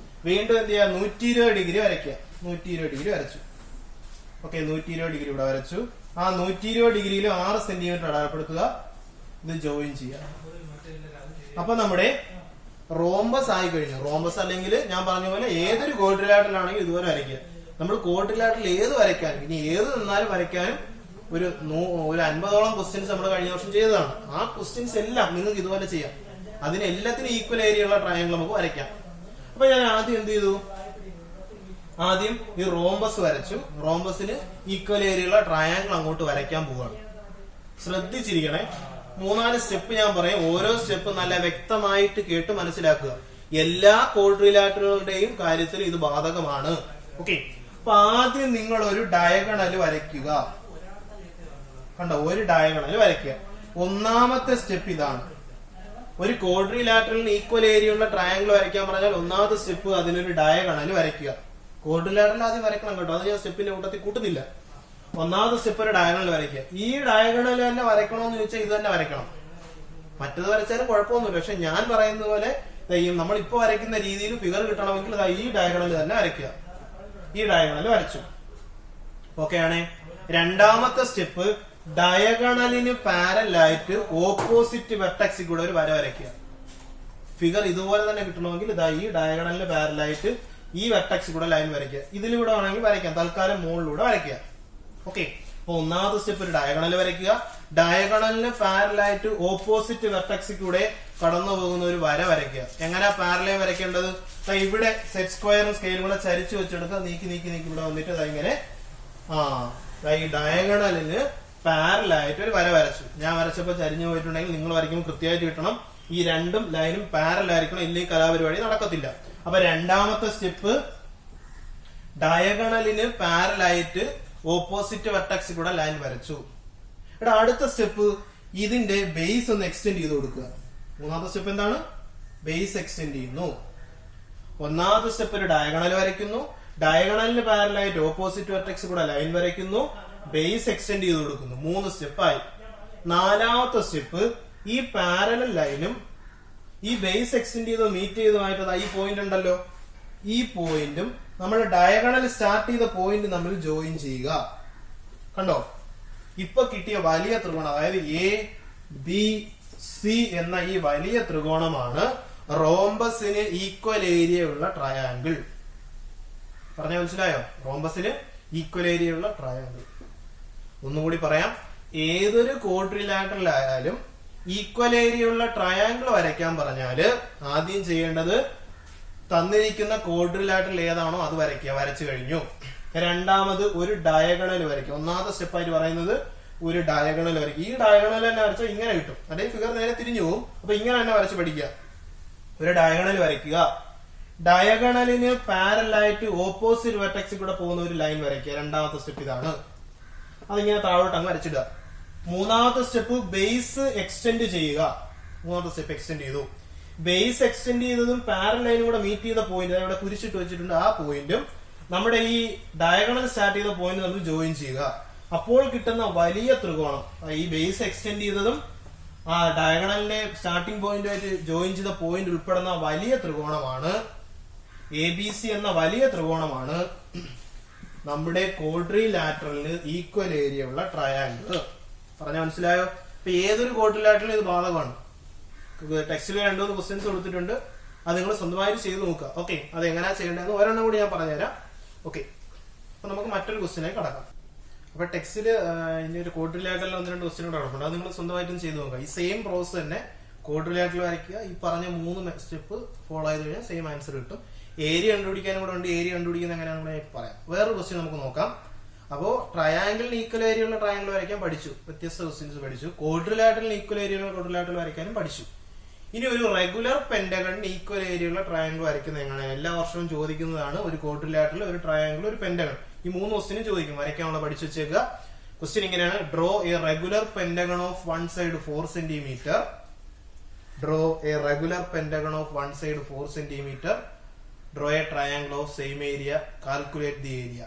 വീണ്ടും എന്ത് ചെയ്യുക? 120 ഡിഗ്രി വരയ്ക്കുക. 120 ഡിഗ്രി വരച്ചു. ഓക്കെ, 120 ഡിഗ്രി ഇവിടെ വരച്ചു. ആ 120 ഡിഗ്രിയിൽ 6 സെന്റിമീറ്റർ അടയാളപ്പെടുത്തുക. ഇത് ജോയിൻ ചെയ്യുക. അപ്പൊ നമ്മുടെ റോംബസ് ആയി കഴിഞ്ഞു. റോംബസ് അല്ലെങ്കിൽ ഞാൻ പറഞ്ഞ പോലെ ഏതൊരു ക്വാഡ്രിലാറ്ററലാണെങ്കിൽ ഇതുപോലെ വരയ്ക്കുക. നമ്മൾ ക്വാഡ്രിലാറ്ററൽ ഏത് വരയ്ക്കാനും, ഇനി ഏത് നിന്നാലും വരയ്ക്കാനും ഒരു 50ഓളം ക്വസ്റ്റ്യൻസ് നമ്മൾ കഴിഞ്ഞ വർഷം ചെയ്തതാണ്. ആ ക്വസ്റ്റ്യൻസ് എല്ലാം നിങ്ങൾക്ക് ഇതുപോലെ ചെയ്യാം. അതിന് എല്ലാത്തിനും ഈക്വൽ ഏരിയ ഉള്ള ട്രയാങ്കിൾ നമുക്ക് വരയ്ക്കാം. അപ്പൊ ഞാൻ ആദ്യം എന്ത് ചെയ്തു? ആദ്യം ഈ റോംബസ് വരച്ചു. റോംബസിന് ഈക്വൽ ഏരിയ ഉള്ള ട്രയാങ്കിൾ അങ്ങോട്ട് വരയ്ക്കാൻ പോവുകയാണ്. ശ്രദ്ധിച്ചിരിക്കണേ. 3-4 സ്റ്റെപ്പ് ഞാൻ പറയും. ഓരോ സ്റ്റെപ്പ് നല്ല വ്യക്തമായിട്ട് കേട്ട് മനസ്സിലാക്കുക. എല്ലാ ക്വാഡ്രിലാറ്ററലുകളുടെയും കാര്യത്തിൽ ഇത് ബാധകമാണ്. ഓക്കെ, അപ്പൊ ആദ്യം നിങ്ങൾ ഒരു ഡയഗണൽ വരയ്ക്കുക. കണ്ടോ, ഒരു ഡയഗണൽ വരയ്ക്കുക. ഒന്നാമത്തെ സ്റ്റെപ്പ് ഇതാണ്. ഒരു ക്വാഡ്രിലാറ്ററലിന് ഈക്വൽ ഏരിയ ഉള്ള ട്രയാങ്കിൾ വരയ്ക്കാൻ പറഞ്ഞാൽ ഒന്നാമത്തെ സ്റ്റെപ്പ് അതിനൊരു ഡയഗണൽ വരയ്ക്കുക. ക്വാഡ്രിലാറ്ററൽ ആദ്യം വരയ്ക്കണം കേട്ടോ, അത് ഞാൻ സ്റ്റെപ്പിന്റെ കൂട്ടത്തിൽ കൂട്ടുന്നില്ല. ഒന്നാമത്തെ സ്റ്റെപ്പ് ഒരു ഡയഗണൽ വരയ്ക്കുക. ഈ ഡയഗണൽ തന്നെ വരയ്ക്കണമെന്ന് ചോദിച്ചാൽ ഇത് തന്നെ വരയ്ക്കണം. മറ്റത് വരച്ചാലും കുഴപ്പമൊന്നുമില്ല. പക്ഷെ ഞാൻ പറയുന്നത് പോലെ നമ്മളിപ്പോ വരയ്ക്കുന്ന രീതിയിൽ ഫിഗർ കിട്ടണമെങ്കിൽ ഈ ഡയഗണൽ തന്നെ വരയ്ക്കുക. ഈ ഡയഗണൽ വരച്ചു. ഓക്കെ ആണേ. രണ്ടാമത്തെ സ്റ്റെപ്പ് ഡയഗണലിന് പാരലായിട്ട് ഓപ്പോസിറ്റ് വെർട്ടെക്സിൽ കൂടെ ഒരു വര വരയ്ക്കുക. ഫിഗർ ഇതുപോലെ തന്നെ കിട്ടണമെങ്കിൽ ഈ ഡയഗണലിന് പാരലായിട്ട് ഈ വെർട്ടെക്സ് കൂടെ ലൈൻ വരയ്ക്കുക. ഇതിലൂടെ വേണമെങ്കിൽ വരയ്ക്കാം, തൽക്കാലം മുകളിലൂടെ വരയ്ക്കുക. ഓക്കെ, അപ്പൊ ഒന്നാമത്തെ സ്റ്റെപ്പ് ഒരു ഡയഗണൽ വരയ്ക്കുക. ഡയഗണലിന് പാരലായിട്ട് ഓപ്പോസിറ്റ് വെർട്ടെക്സിൽ കൂടെ കടന്നു പോകുന്ന ഒരു വര വരയ്ക്കുക. എങ്ങനെയാ പാരലൽ വരയ്ക്കേണ്ടത്? ഇവിടെ സെറ്റ് സ്ക്വയറും സ്കെയിലും കൂടെ ചരിച്ചു വെച്ചെടുക്കുക. നീക്കി നീക്കി നീക്കി ഇവിടെ വന്നിട്ട് ഇങ്ങനെ ഈ ഡയഗണലിന് പാരലായിട്ട് ഒരു വര വരച്ചു. ഞാൻ വരച്ചപ്പോ ചരിഞ്ഞു പോയിട്ടുണ്ടെങ്കിൽ നിങ്ങൾ വരയ്ക്കുമ്പോൾ കൃത്യമായിട്ട് കിട്ടണം. ഈ രണ്ടും ലൈനും പാരലായിരിക്കണം, ഇല്ലെങ്കിൽ കലാപരിപാടി നടക്കത്തില്ല. അപ്പൊ രണ്ടാമത്തെ സ്റ്റെപ്പ് ഡയഗണലിന് പാരലായിട്ട് ഓപ്പോസിറ്റ് വെർട്ടെക്സിൽ കൂടെ ലൈൻ വരച്ചു. ഇവിടെ അടുത്ത സ്റ്റെപ്പ് ഇതിന്റെ ബേസ് ഒന്ന് എക്സ്റ്റെൻഡ് ചെയ്ത് കൊടുക്കുക. മൂന്നാമത്തെ സ്റ്റെപ്പ് എന്താണ്? ബേസ് എക്സ്റ്റെൻഡ് ചെയ്യുന്നു. ഒന്നാമത്തെ സ്റ്റെപ്പ് ഒരു ഡയഗണൽ വരയ്ക്കുന്നു, ഡയഗണലിന് പാരലായിട്ട് ഓപ്പോസിറ്റ് വെർട്ടെക്സിൽ കൂടെ ലൈൻ വരയ്ക്കുന്നു, ബേസ് എക്സ്റ്റെൻഡ് ചെയ്ത് കൊടുക്കുന്നു. 3 സ്റ്റെപ്പായി. നാലാമത്തെ സ്റ്റെപ്പ് ഈ പാരലൽ ലൈനും ഈ ബേസ് എക്സ്റ്റെൻഡ് ചെയ്ത് മീറ്റ് ചെയ്തതുമായിട്ട് ഈ പോയിന്റ് ഉണ്ടല്ലോ, ഈ പോയിന്റും നമ്മൾ ഡയഗണൽ സ്റ്റാർട്ട് ചെയ്ത പോയിന്റ് തമ്മിൽ ജോയിൻ ചെയ്യുക. കണ്ടോ, ഇപ്പൊ കിട്ടിയ വലിയ ത്രികോണം, അതായത് എ ബി സി എന്ന ഈ വലിയ ത്രികോണമാണ് റോംബസിന് ഈക്വൽ ഏരിയ ഉള്ള ട്രയാങ്കിൾ. പറഞ്ഞ മനസ്സിലായോ? റോംബസിന് ഈക്വൽ ഏരിയ ഉള്ള ട്രയാങ്കിൾ. ഒന്നുകൂടി പറയാം, ഏതൊരു ക്വാഡ്രിലാറ്ററൽ ആയാലും ഈക്വൽ ഏരിയ ഉള്ള ട്രയാങ്കിൾ വരയ്ക്കാൻ പറഞ്ഞാല് ആദ്യം ചെയ്യേണ്ടത് തന്നിരിക്കുന്ന ക്വാഡ്രിലാറ്ററൽ ഏതാണോ അത് വരയ്ക്കുക. വരച്ചു കഴിഞ്ഞു. രണ്ടാമത് ഒരു ഡയഗണൽ വരയ്ക്കുക. ഒന്നാമത്തെ സ്റ്റെപ്പായിട്ട് പറയുന്നത് ഒരു ഡയഗണൽ വരയ്ക്കുക. ഈ ഡയഗണൽ തന്നെ വരച്ചാൽ ഇങ്ങനെ കിട്ടും, അല്ലെങ്കിൽ ഫിഗർ നേരെ തിരിഞ്ഞു പോകും. അപ്പൊ ഇങ്ങനെ തന്നെ വരച്ച് പഠിക്കുക. ഒരു ഡയഗണൽ വരയ്ക്കുക. ഡയഗണലിന് പാരലായിട്ട് ഓപ്പോസിറ്റ് വെർട്ടെക്സിൽ കൂടെ പോകുന്ന ഒരു ലൈൻ വരയ്ക്കുക. രണ്ടാമത്തെ സ്റ്റെപ്പ് ഇതാണ്. അതിങ്ങനെ താഴോട്ട് അങ്ങ് വരച്ചിടുക. മൂന്നാമത്തെ സ്റ്റെപ്പ് ബേസ് എക്സ്റ്റെൻഡ് ചെയ്യുക. മൂന്നാമത്തെ സ്റ്റെപ്പ് എക്സ്റ്റെൻഡ് ചെയ്തു. ബേസ് എക്സ്റ്റെൻഡ് ചെയ്തതും പാരലൽ ലൈനും കൂടെ മീറ്റ് ചെയ്ത പോയിന്റ് ഇവിടെ കുരിച്ചിട്ട് വെച്ചിട്ടുണ്ട്. ആ പോയിന്റും നമ്മുടെ ഈ ഡയഗണൽ സ്റ്റാർട്ട് ചെയ്ത പോയിന്റ് നമ്മൾ ജോയിൻ ചെയ്യുക. അപ്പോൾ കിട്ടുന്ന വലിയ ത്രികോണം, ഈ ബേസ് എക്സ്റ്റെൻഡ് ചെയ്തതും ആ ഡയഗണലിന്റെ സ്റ്റാർട്ടിംഗ് പോയിന്റുമായിട്ട് ജോയിൻ ചെയ്ത പോയിന്റ് ഉൾപ്പെടുന്ന വലിയ ത്രികോണമാണ് ABC എന്ന വലിയ ത്രികോണമാണ് നമ്മുടെ ക്വാഡ്രിലാറ്ററലിന് ഈക്വൽ ഏരിയ ഉള്ള ട്രയാങ്കിൾ. പറഞ്ഞ മനസ്സിലായോ? ഇപ്പൊ ഏതൊരു ക്വാഡ്രിലാറ്ററലിനും ഇത് ബാധകമാണ്. ടെക്സ്റ്റിൽ 2-3 ക്വസ്റ്റ്യൻസ് കൊടുത്തിട്ടുണ്ട്, അത് നിങ്ങൾ സ്വന്തമായിട്ട് ചെയ്ത് നോക്കുക. ഓക്കെ, അത് എങ്ങനെയാ ചെയ്യേണ്ടതെന്ന് ഒരെണ്ണം കൂടി ഞാൻ പറഞ്ഞുതരാം. ഓക്കെ, അപ്പൊ നമുക്ക് മറ്റൊരു ക്വസ്റ്റ്യനായി കടക്കാം. അപ്പൊ ടെക്സ്റ്റില് ഇനി ഒരു ക്വാഡ്രിലാറ്ററൽ 1-2 ക്വസ്റ്റ്യൻ കൂടെ കിടപ്പുണ്ട്, അത് നിങ്ങൾ സ്വന്തമായിട്ടും ചെയ്ത് നോക്കുക. ഈ സെയിം പ്രോസസ് തന്നെ ക്വാഡ്രിലാറ്ററൽ വരയ്ക്കുക. ഈ പറഞ്ഞ 3 സ്റ്റെപ്പ് ഫോളോ ചെയ്ത് കഴിഞ്ഞാൽ സെയിം ആൻസർ കിട്ടും. ഏരിയ കണ്ടുപിടിക്കാനും കൂടെ ഉണ്ട്. ഏരിയ കണ്ടുപിടിക്കുന്നത് എങ്ങനെയാണെന്ന് കൂടെ പറയാം. വേറൊരു ക്വസ്റ്റ്യൻ നമുക്ക് നോക്കാം. അപ്പോ ട്രയാങ്കിളിന് ഈക്വൽ ഏരിയ ഉള്ള ട്രയാങ്കിൾ വരയ്ക്കാൻ പഠിച്ചു, വ്യത്യസ്ത ക്വസ്റ്റ്യൻസ് പഠിച്ചു. ക്വാഡ്രിലാറ്ററലിന് ഈക്വൽ ഏരിയ ഉള്ള ക്വാഡ്രിലാറ്ററൽ വരയ്ക്കാനും പഠിച്ചു. ഇനി ഒരു റെഗുലർ പെന്റഗണിന് ഈക്വൽ ഏരിയ ഉള്ള ട്രയാങ്കിൾ വരയ്ക്കുന്നത് എങ്ങനെ? എല്ലാ വർഷവും ചോദിക്കുന്നതാണ്. ഒരു ക്വാഡ്രിലാറ്ററൽ, ഒരു ട്രയാങ്കിൾ, ഒരു പെന്റഗൺ, ഈ 3 ക്വസ്റ്റ്യനും ചോദിക്കും. വരയ്ക്കാനുള്ള പഠിച്ചു വെച്ചേക്കുക. ക്വസ്റ്റ്യൻ ഇങ്ങനെയാണ്: draw a regular pentagon of one side 4 centimetre. Draw a regular pentagon of one side 4 centimetre. Draw a triangle of same area. Calculate the area.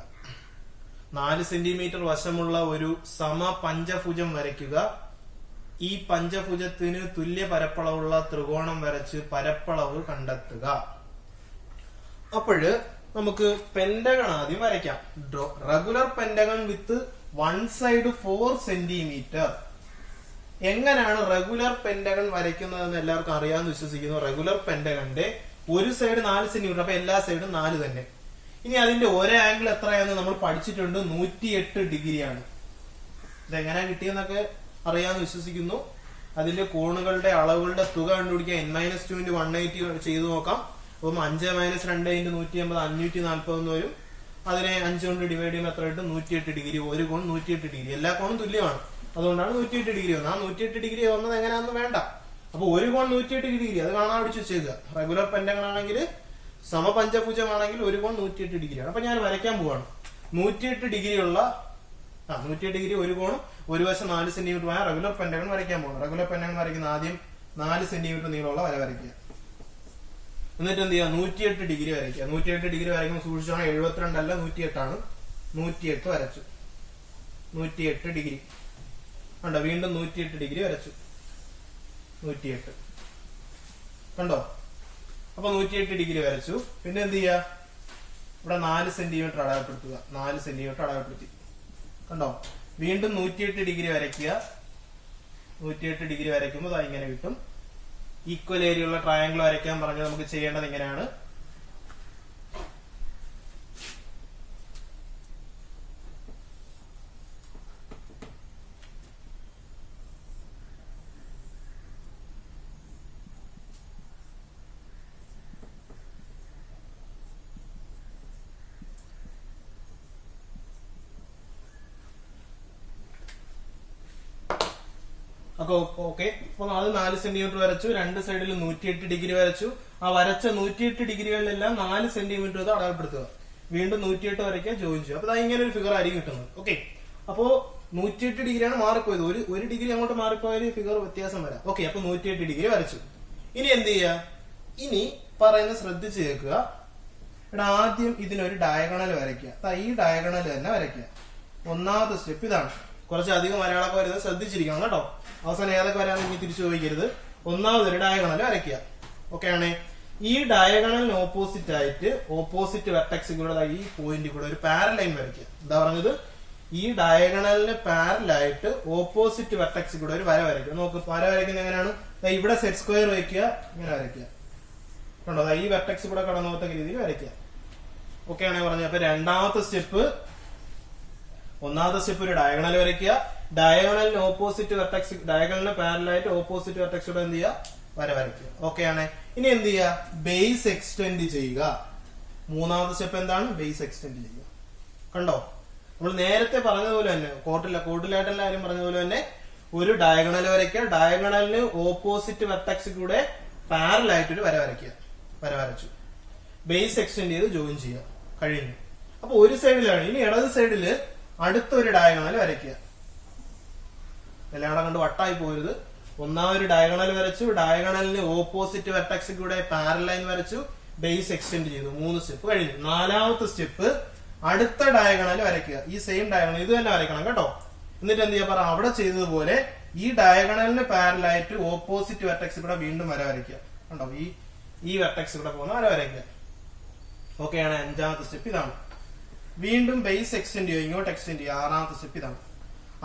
4 centimetre വശമുള്ള ഒരു സമപഞ്ചഭുജം വരയ്ക്കുക. ഈ പഞ്ചഭുജത്തിന് തുല്യ പരപ്പളവുള്ള ത്രികോണം വരച്ച് പരപ്പളവ് കണ്ടെത്തുക. അപ്പോഴ് നമുക്ക് പെന്റഗൺ ആദ്യം വരയ്ക്കാം. Regular pentagon with one side 4 centimetre. എങ്ങനെയാണ് റെഗുലർ പെന്റഗൺ വരയ്ക്കുന്നതെന്ന് എല്ലാവർക്കും അറിയാമെന്ന് വിശ്വസിക്കുന്നു. റെഗുലർ പെന്റഗണിന്റെ ഒരു സൈഡ് 4 സെന്റിമീറ്റർ, അപ്പൊ എല്ലാ സൈഡും 4 തന്നെ. ഇനി അതിന്റെ ഒരേ ആംഗിൾ എത്രയാണെന്ന് നമ്മൾ പഠിച്ചിട്ടുണ്ട്. 108 ഡിഗ്രിയാണ്. ഇതെങ്ങനെ കിട്ടിയെന്നൊക്കെ അറിയാമെന്ന് വിശ്വസിക്കുന്നു. അതിന്റെ കോണുകളുടെ അളവുകളുടെ തുക കണ്ടുപിടിക്കാൻ n-2 × 180 ചെയ്തു നോക്കാം. അപ്പം 5 - 2 × 180 540 വരും. അതിനെ 5 കൊണ്ട് ഡിവൈഡ് ചെയ്യുമ്പോൾ എത്ര കിട്ടും? 108 ഡിഗ്രി. ഒരു കോൺ 108 ഡിഗ്രി. എല്ലാ കോണും തുല്യമാണ്, അതുകൊണ്ടാണ് 108 ഡിഗ്രി വന്നത്. ആ 108 ഡിഗ്രി വന്നത് എങ്ങനെയാണെന്ന് വേണ്ട. അപ്പൊ ഒരു കോൺ 108 ഡിഗ്രി, അത് കാണാൻ പിടിച്ച് വെച്ചേക്കുക. റെഗുലർ പെന്റഗൺ ആണെങ്കിൽ, സമപഞ്ചഭുജമാണെങ്കിൽ ഒരു കോൺ 108 ഡിഗ്രിയാണ്. അപ്പൊ ഞാൻ വരയ്ക്കാൻ പോവാണ്. 108 ഡിഗ്രിയുള്ള 108 ഡിഗ്രി ഒരു കോണും ഒരു വശം 4 സെന്റിമീറ്റർ ആയ റെഗുലർ പെന്റഗൺ വരയ്ക്കാൻ പോകുന്നു. റെഗുലർ പെന്റഗൺ വരയ്ക്കുന്ന ആദ്യം 4 സെന്റിമീറ്റർ നീളമുള്ള വര വരയ്ക്കുക. എന്നിട്ട് എന്ത് ചെയ്യുക? 108 ഡിഗ്രി വരയ്ക്കുക. 108 ഡിഗ്രി വരയ്ക്കുമ്പോൾ സൂക്ഷിച്ചാണ്, 72 അല്ല 108 ആണ്. 108 വരച്ചു. 108 ഡിഗ്രി കണ്ടോ? വീണ്ടും 108 ഡിഗ്രി വരച്ചു. 108 കണ്ടോ? അപ്പൊ 108 ഡിഗ്രി വരച്ചു. പിന്നെ എന്ത് ചെയ്യുക? ഇവിടെ 4 സെന്റിമീറ്റർ അടയാളപ്പെടുത്തുക. 4 സെന്റിമീറ്റർ അടയാളപ്പെടുത്തി. കണ്ടോ? വീണ്ടും 108 ഡിഗ്രി വരയ്ക്കുക. 108 ഡിഗ്രി വരയ്ക്കുമ്പോൾ അത് ഇങ്ങനെ കിട്ടും. ഈക്വൽ ഏരിയ ഉള്ള ട്രയാങ്കിൾ വരയ്ക്കാൻ പറഞ്ഞാൽ നമുക്ക് ചെയ്യേണ്ടത് ഇങ്ങനെയാണ്. ഓക്കെ. അപ്പൊ അത് 4 സെന്റിമീറ്റർ വരച്ചു, രണ്ട് സൈഡിൽ 108 ഡിഗ്രി വരച്ചു. ആ വരച്ച 108 ഡിഗ്രികളിലെല്ലാം 4 സെന്റിമീറ്റർ ഇത് അടയാളപ്പെടുത്തുക. വീണ്ടും 108 വരയ്ക്കുക, ജോയിൻ ചെയ്യുക. അപ്പൊ ഇങ്ങനെ ഒരു ഫിഗർ ആയിരിക്കും കിട്ടുന്നത്. ഓക്കെ. അപ്പോ 108 ഡിഗ്രിയാണ് മാറിപ്പോയത്. ഒരു ഡിഗ്രി അങ്ങോട്ട് മാറിപ്പോയാൽ ഫിഗർ വ്യത്യാസം വരാം. ഓക്കെ. അപ്പൊ 108 ഡിഗ്രി വരച്ചു. ഇനി എന്ത് ചെയ്യുക? ഇനി പറയുന്നത് ശ്രദ്ധിച്ച് കേൾക്കുക. ഇവിടെ ആദ്യം ഇതിനൊരു ഡയഗണൽ വരയ്ക്കുക. ഈ ഡയഗണൽ തന്നെ വരയ്ക്കുക. ഒന്നാമത്തെ സ്റ്റെപ്പ് ഇതാണ്. കുറച്ചധികം മലയാളമൊക്കെ വരുന്നത് ശ്രദ്ധിച്ചിരിക്കണം കേട്ടോ. അവസാനം ഏതൊക്കെ വരാമെന്ന് തിരിച്ചു ചോദിക്കരുത്. ഒന്നാമതൊരു ഡയഗണൽ വരയ്ക്കുക. ഓക്കെ ആണ്. ഈ ഡയഗണലിന് ഓപ്പോസിറ്റ് ആയിട്ട് ഓപ്പോസിറ്റ് വെർട്ടെക്സ് കൂടെ ഈ പോയിന്റ് കൂടെ ഒരു പാരലൈൻ വരയ്ക്കുക. എന്താ പറഞ്ഞത്? ഈ ഡയഗണലിന് പാരലായിട്ട് ഓപ്പോസിറ്റ് വെർട്ടെക്സ് കൂടെ ഒരു വര വരയ്ക്കുക. നോക്ക്, വര വരയ്ക്കുന്നത് എങ്ങനെയാണ്? ഇവിടെ സെറ്റ് സ്ക്വയർ വയ്ക്കുക, ഇങ്ങനെ വരയ്ക്കുക. കണ്ടോ? ഈ വെർട്ടെക്സ് കൂടെ കടന്നു രീതിയിൽ വരയ്ക്കുക. ഓക്കെ ആണ് പറഞ്ഞത്. അപ്പൊ രണ്ടാമത്തെ സ്റ്റെപ്പ്, ഒന്നാമത്തെ സ്റ്റെപ്പ് ഒരു ഡയഗണൽ വരയ്ക്കുക. ഡയഗണലിന് ഓപ്പോസിറ്റ് വെർട്ടെക്സ്, ഡയഗണലിന് പാരലായിട്ട് ഓപ്പോസിറ്റ് വെർട്ടെക്സ് കൂടെ എന്ത് ചെയ്യുക? വര വരയ്ക്കുക. ഓക്കെ ആണ്. ഇനി എന്ത് ചെയ്യുക? ബേസ് എക്സ്റ്റെൻഡ് ചെയ്യുക. മൂന്നാമത്തെ സ്റ്റെപ്പ് എന്താണ്? ബേസ് എക്സ്റ്റെൻഡ് ചെയ്യുക. കണ്ടോ? നമ്മൾ നേരത്തെ പറഞ്ഞതുപോലെ തന്നെ കോട്ടിലായിട്ടുള്ള കാര്യം പറഞ്ഞതുപോലെ തന്നെ ഒരു ഡയഗണൽ വരയ്ക്കുക. ഡയഗണലിന് ഓപ്പോസിറ്റ് വെർട്ടെക്സ് കൂടെ പാരലായിട്ടൊരു വര വരയ്ക്കുക. വര വരച്ചു. ബേസ് എക്സ്റ്റെൻഡ് ചെയ്ത് ജോയിൻ ചെയ്യുക. കഴിഞ്ഞു. അപ്പൊ ഒരു സൈഡിലാണ്. ഇനി ഇടത് സൈഡില് അടുത്തൊരു ഡയഗണൽ വരയ്ക്കുക. എല്ലാം കണ്ട് വട്ടായി പോരുത്. ഒന്നാമൊരു ഡയഗണൽ വരച്ചു, ഡയഗണലിന് ഓപ്പോസിറ്റ് വെർട്ടെക്സ് കൂടെ പാരലൈൻ വരച്ചു, ബേസ് എക്സ്റ്റെൻഡ് ചെയ്തു. 3 സ്റ്റെപ്പ് കഴിഞ്ഞു. നാലാമത്തെ സ്റ്റെപ്പ് അടുത്ത ഡയഗണൽ വരയ്ക്കുക. ഈ സെയിം ഡയഗണൽ ഇത് തന്നെ വരയ്ക്കണം കേട്ടോ. എന്നിട്ട് എന്ത് ചെയ്യാ? പറ അവിടെ ചെയ്തതുപോലെ ഈ ഡയഗണലിന് പാരലായിട്ട് ഓപ്പോസിറ്റ് വെർട്ടെക്സ് കൂടെ വീണ്ടും വര വരയ്ക്കുക. കണ്ടോ? ഈ വെർട്ടെക്സ് കൂടെ പോകുന്ന വര വരയ്ക്കുക. ഓക്കെയാണ്. അഞ്ചാമത്തെ സ്റ്റെപ്പ് ഇതാണ്. വീണ്ടും ബേസ് എക്സ്റ്റെൻഡ് ചെയ്യുക, ഇങ്ങോട്ട് എക്സ്റ്റെൻഡ് ചെയ്യുക. ആറാമത്തെ സ്റ്റെപ്പ് ഇതാണ്.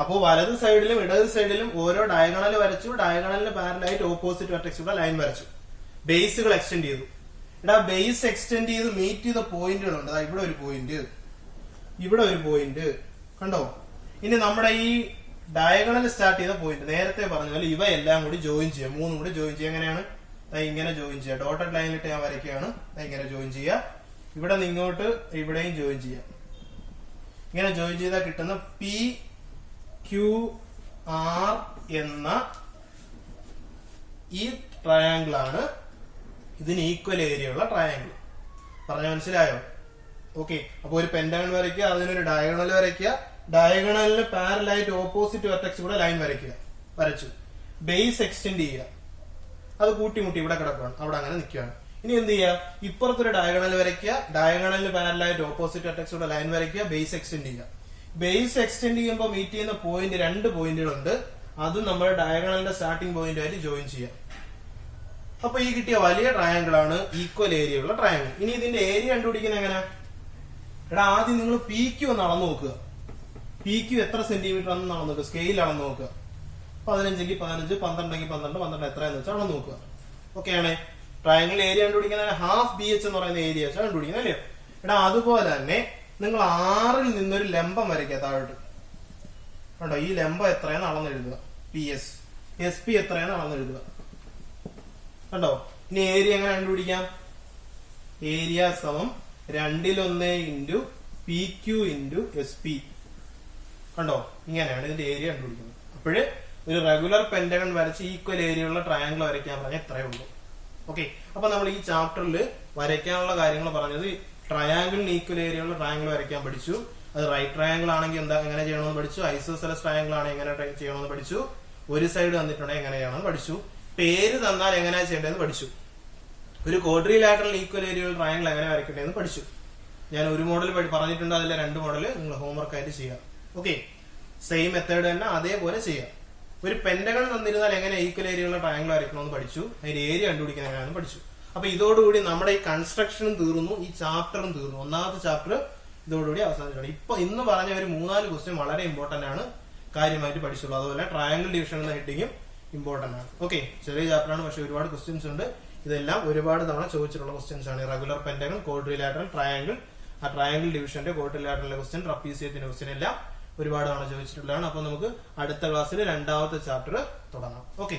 അപ്പോ വലത് സൈഡിലും ഇടത് സൈഡിലും ഓരോ ഡയഗണൽ വരച്ചു. ഡയഗണലിന് പാരലായിട്ട് ഓപ്പോസിറ്റ് വെർട്ടെക്സ് കൂടെ ലൈൻ വരച്ചു. ബേസുകൾ എക്സ്റ്റെൻഡ് ചെയ്തു. ഇവിടെ ബേസ് എക്സ്റ്റെൻഡ് ചെയ്ത് മീറ്റ് ചെയ്ത പോയിന്റുകളുണ്ട്. ഇവിടെ ഒരു പോയിന്റ്, ഇവിടെ ഒരു പോയിന്റ്. കണ്ടോ? ഇനി നമ്മുടെ ഈ ഡയഗണൽ സ്റ്റാർട്ട് ചെയ്ത പോയിന്റ് നേരത്തെ പറഞ്ഞ പോലെ ഇവയെല്ലാം കൂടി ജോയിൻ ചെയ്യാം. 3 കൂടി ജോയിൻ ചെയ്യാം. എങ്ങനെയാണ്? ഇങ്ങനെ ജോയിൻ ചെയ്യുക. ഡോട്ടഡ് ലൈനിലിട്ട് ഞാൻ വരയ്ക്കുകയാണ്. ഇങ്ങനെ ജോയിൻ ചെയ്യുക. ഇവിടെ നിങ്ങോട്ട് ഇവിടെയും ജോയിൻ ചെയ്യാം. ഇങ്ങനെ ജോയിൻ ചെയ്താൽ കിട്ടുന്ന PQR എന്ന ഈ ട്രയാങ്കിൾ ആണ് ഇതിന് ഈക്വൽ ഏരിയ ഉള്ള ട്രയാങ്കിൾ. പറഞ്ഞ മനസ്സിലായോ? ഓക്കെ. അപ്പൊ ഒരു പെന്റഗൺ വരയ്ക്കുക, അതിനൊരു ഡയഗണൽ വരയ്ക്കുക. ഡയഗണലിന് പാരലായിട്ട് ഓപ്പോസിറ്റ് വെർട്ടെക്സ് കൂടെ ലൈൻ വരയ്ക്കുക. വരച്ചു. ബേസ് എക്സ്റ്റെൻഡ് ചെയ്യുക. അത് കൂട്ടിമുട്ടി ഇവിടെ കിടക്കുകയാണ്, അവിടെ അങ്ങനെ നിൽക്കുകയാണ്. ഇനി എന്ത് ചെയ്യുക? ഇപ്പുറത്തൊരു ഡയഗണൽ വരയ്ക്കുക. ഡയഗണലിന് പാരലായിട്ട് ഓപ്പോസിറ്റ് വെർട്ടെക്സ് കൂടെ ലൈൻ വരയ്ക്കുക. ബേസ് എക്സ്റ്റെൻഡ് ചെയ്യുക. ബേസ് എക്സ്റ്റെൻഡ് ചെയ്യുമ്പോൾ മീറ്റ് ചെയ്യുന്ന പോയിന്റ് 2 പോയിന്റുകളുണ്ട്. അത് നമ്മുടെ ഡയഗണലിന്റെ സ്റ്റാർട്ടിംഗ് പോയിന്റ് ആയിട്ട് ജോയിൻ ചെയ്യാം. അപ്പൊ ഈ കിട്ടിയ വലിയ ട്രയാങ്കിൾ ആണ് ഈക്വൽ ഏരിയ ഉള്ള ട്രയാങ്കിൾ. ഇനി ഇതിന്റെ ഏരിയ കണ്ടുപിടിക്കുന്നത് എങ്ങനെ? ഇവിടെ ആദ്യം നിങ്ങൾ PQ ഒന്ന് അളന്നു നോക്കുക. PQ എത്ര സെന്റിമീറ്റർ ആണെന്ന് അളന്നു നോക്കുക. സ്കെയിൽ അളന്നു നോക്കുക. 15 എങ്കിൽ 15, 12 എങ്കിൽ 12, 12 എത്രയെന്ന് വെച്ചാൽ അളന്നു നോക്കുക. ഓക്കെ ആണ്. ട്രയാങ്കിൾ ഏരിയ കണ്ടുപിടിക്കുന്ന ഹാഫ് BH എന്ന് പറയുന്ന ഏരിയ വെച്ചാൽ കണ്ടുപിടിക്കുന്നത് അല്ലയോ? ഇവിടെ അതുപോലെ തന്നെ നിങ്ങൾ 6ൽ നിന്നൊരു ലംബം വരയ്ക്കുക താഴോട്ട്. കണ്ടോ? ഈ ലംബം എത്രയെന്ന് അളന്നെഴുതുക. PS. SP എത്രയെന്ന് അളന്നെഴുതുക. കണ്ടോ? ഇനി ഏരിയ എങ്ങനെ കണ്ടുപിടിക്കാം? ഏരിയ സമം 2/1 ഇൻറ്റു PQ ഇൻറ്റു SP. കണ്ടോ? ഇങ്ങനെയാണ് ഇതിന്റെ ഏരിയ കണ്ടുപിടിക്കുന്നത്. അപ്പോഴ് ഒരു റെഗുലർ പെന്റഗൺ വരച്ച് ഈക്വൽ ഏരിയ ഉള്ള ട്രയാങ്കിൾ വരയ്ക്കാൻ പറഞ്ഞാൽ ഇത്രയേ ഉള്ളൂ. ഓക്കെ. അപ്പൊ നമ്മൾ ഈ ചാപ്റ്ററിൽ വരയ്ക്കാനുള്ള കാര്യങ്ങൾ പറഞ്ഞത് ട്രയാങ്കിളിന് ഈക്വൽ ഏരിയ ഉള്ള ട്രയാങ്കിൾ വരയ്ക്കാൻ പഠിച്ചു. അത് റൈറ്റ് ട്രയാങ്കിൾ ആണെങ്കിൽ എങ്ങനെ ചെയ്യണമെന്ന് പഠിച്ചു. ഐസോസെലസ് ട്രയാങ്കിൾ ആണെങ്കിൽ എങ്ങനെ ചെയ്യണമെന്ന് പഠിച്ചു. ഒരു സൈഡ് തന്നിട്ടുണ്ടെങ്കിൽ എങ്ങനെ ചെയ്യണമെന്ന് പഠിച്ചു. പേര് തന്നാൽ എങ്ങനെയാ ചെയ്യേണ്ടതെന്ന് പഠിച്ചു. ഒരു ക്വാഡ്രിലാറ്ററൽ ഈക്വൽ ഏരിയ ഉള്ള ട്രയാങ്കിൾ എങ്ങനെ വരയ്ക്കേണ്ടതെന്ന് പഠിച്ചു. ഞാൻ ഒരു മോഡൽ പറഞ്ഞിട്ടുണ്ട്. അതിലെ 2 മോഡൽ നിങ്ങൾ ഹോംവർക്ക് ആയിട്ട് ചെയ്യാം. ഓക്കെ. സെയിം മെത്തേഡ് തന്നെ അതേപോലെ ചെയ്യാം. ഒരു പെന്റഗൺ തന്നിരുന്നാൽ എങ്ങനെ ഈക്വൽ ഏരിയ ഉള്ള ട്രയാങ്കിൾ വരയ്ക്കണമെന്ന് പഠിച്ചു. അതിന്റെ ഏരിയ കണ്ടുപിടിക്കാൻ എങ്ങനെയാണെന്ന് പഠിച്ചു. അപ്പൊ ഇതോടുകൂടി നമ്മുടെ ഈ കൺസ്ട്രക്ഷനും തീർന്നു, ഈ ചാപ്റ്ററും തീർന്നു. ഒന്നാമത്തെ ചാപ്റ്റർ ഇതോടുകൂടി അവസാനിച്ചിട്ടുണ്ട്. ഇന്ന് പറഞ്ഞ ഒരു 3-4 ക്വസ്റ്റ്യൻ വളരെ ഇമ്പോർട്ടന്റ് ആണ്, കാര്യമായിട്ട് പഠിച്ചുള്ളൂ. അതുപോലെ ട്രയാങ്കിൾ ഡിവിഷൻ എന്ന ഹെഡിങ്ങും ഇമ്പോർട്ടന്റ് ആണ്. ഓക്കെ. ചെറിയ ചാപ്റ്റർ ആണ്, പക്ഷെ ഒരുപാട് ക്വസ്റ്റ്യൻസ് ഉണ്ട്. ഇതെല്ലാം ഒരുപാട് തവണ ചോദിച്ചിട്ടുള്ള ക്വസ്റ്റ്യൻസ് ആണ്. റെഗുലർ പെന്റഗൺ, ക്വാഡ്രിലാറ്ററൽ, ട്രയാങ്കിൾ, ആ ട്രയാങ്കിൾ ഡിവിഷന്റെ ക്വാഡ്രിലാറ്ററൽ ക്വസ്റ്റ്യൻ, ട്രപ്പീസിയത്തിന്റെ ക്വസ്റ്റ്യൻ എല്ലാം ഒരുപാട് തവണ ചോദിച്ചിട്ടുള്ളതാണ്. അപ്പൊ നമുക്ക് അടുത്ത ക്ലാസ്സിൽ 2ാമത്തെ ചാപ്റ്റർ തുടങ്ങാം. ഓക്കെ.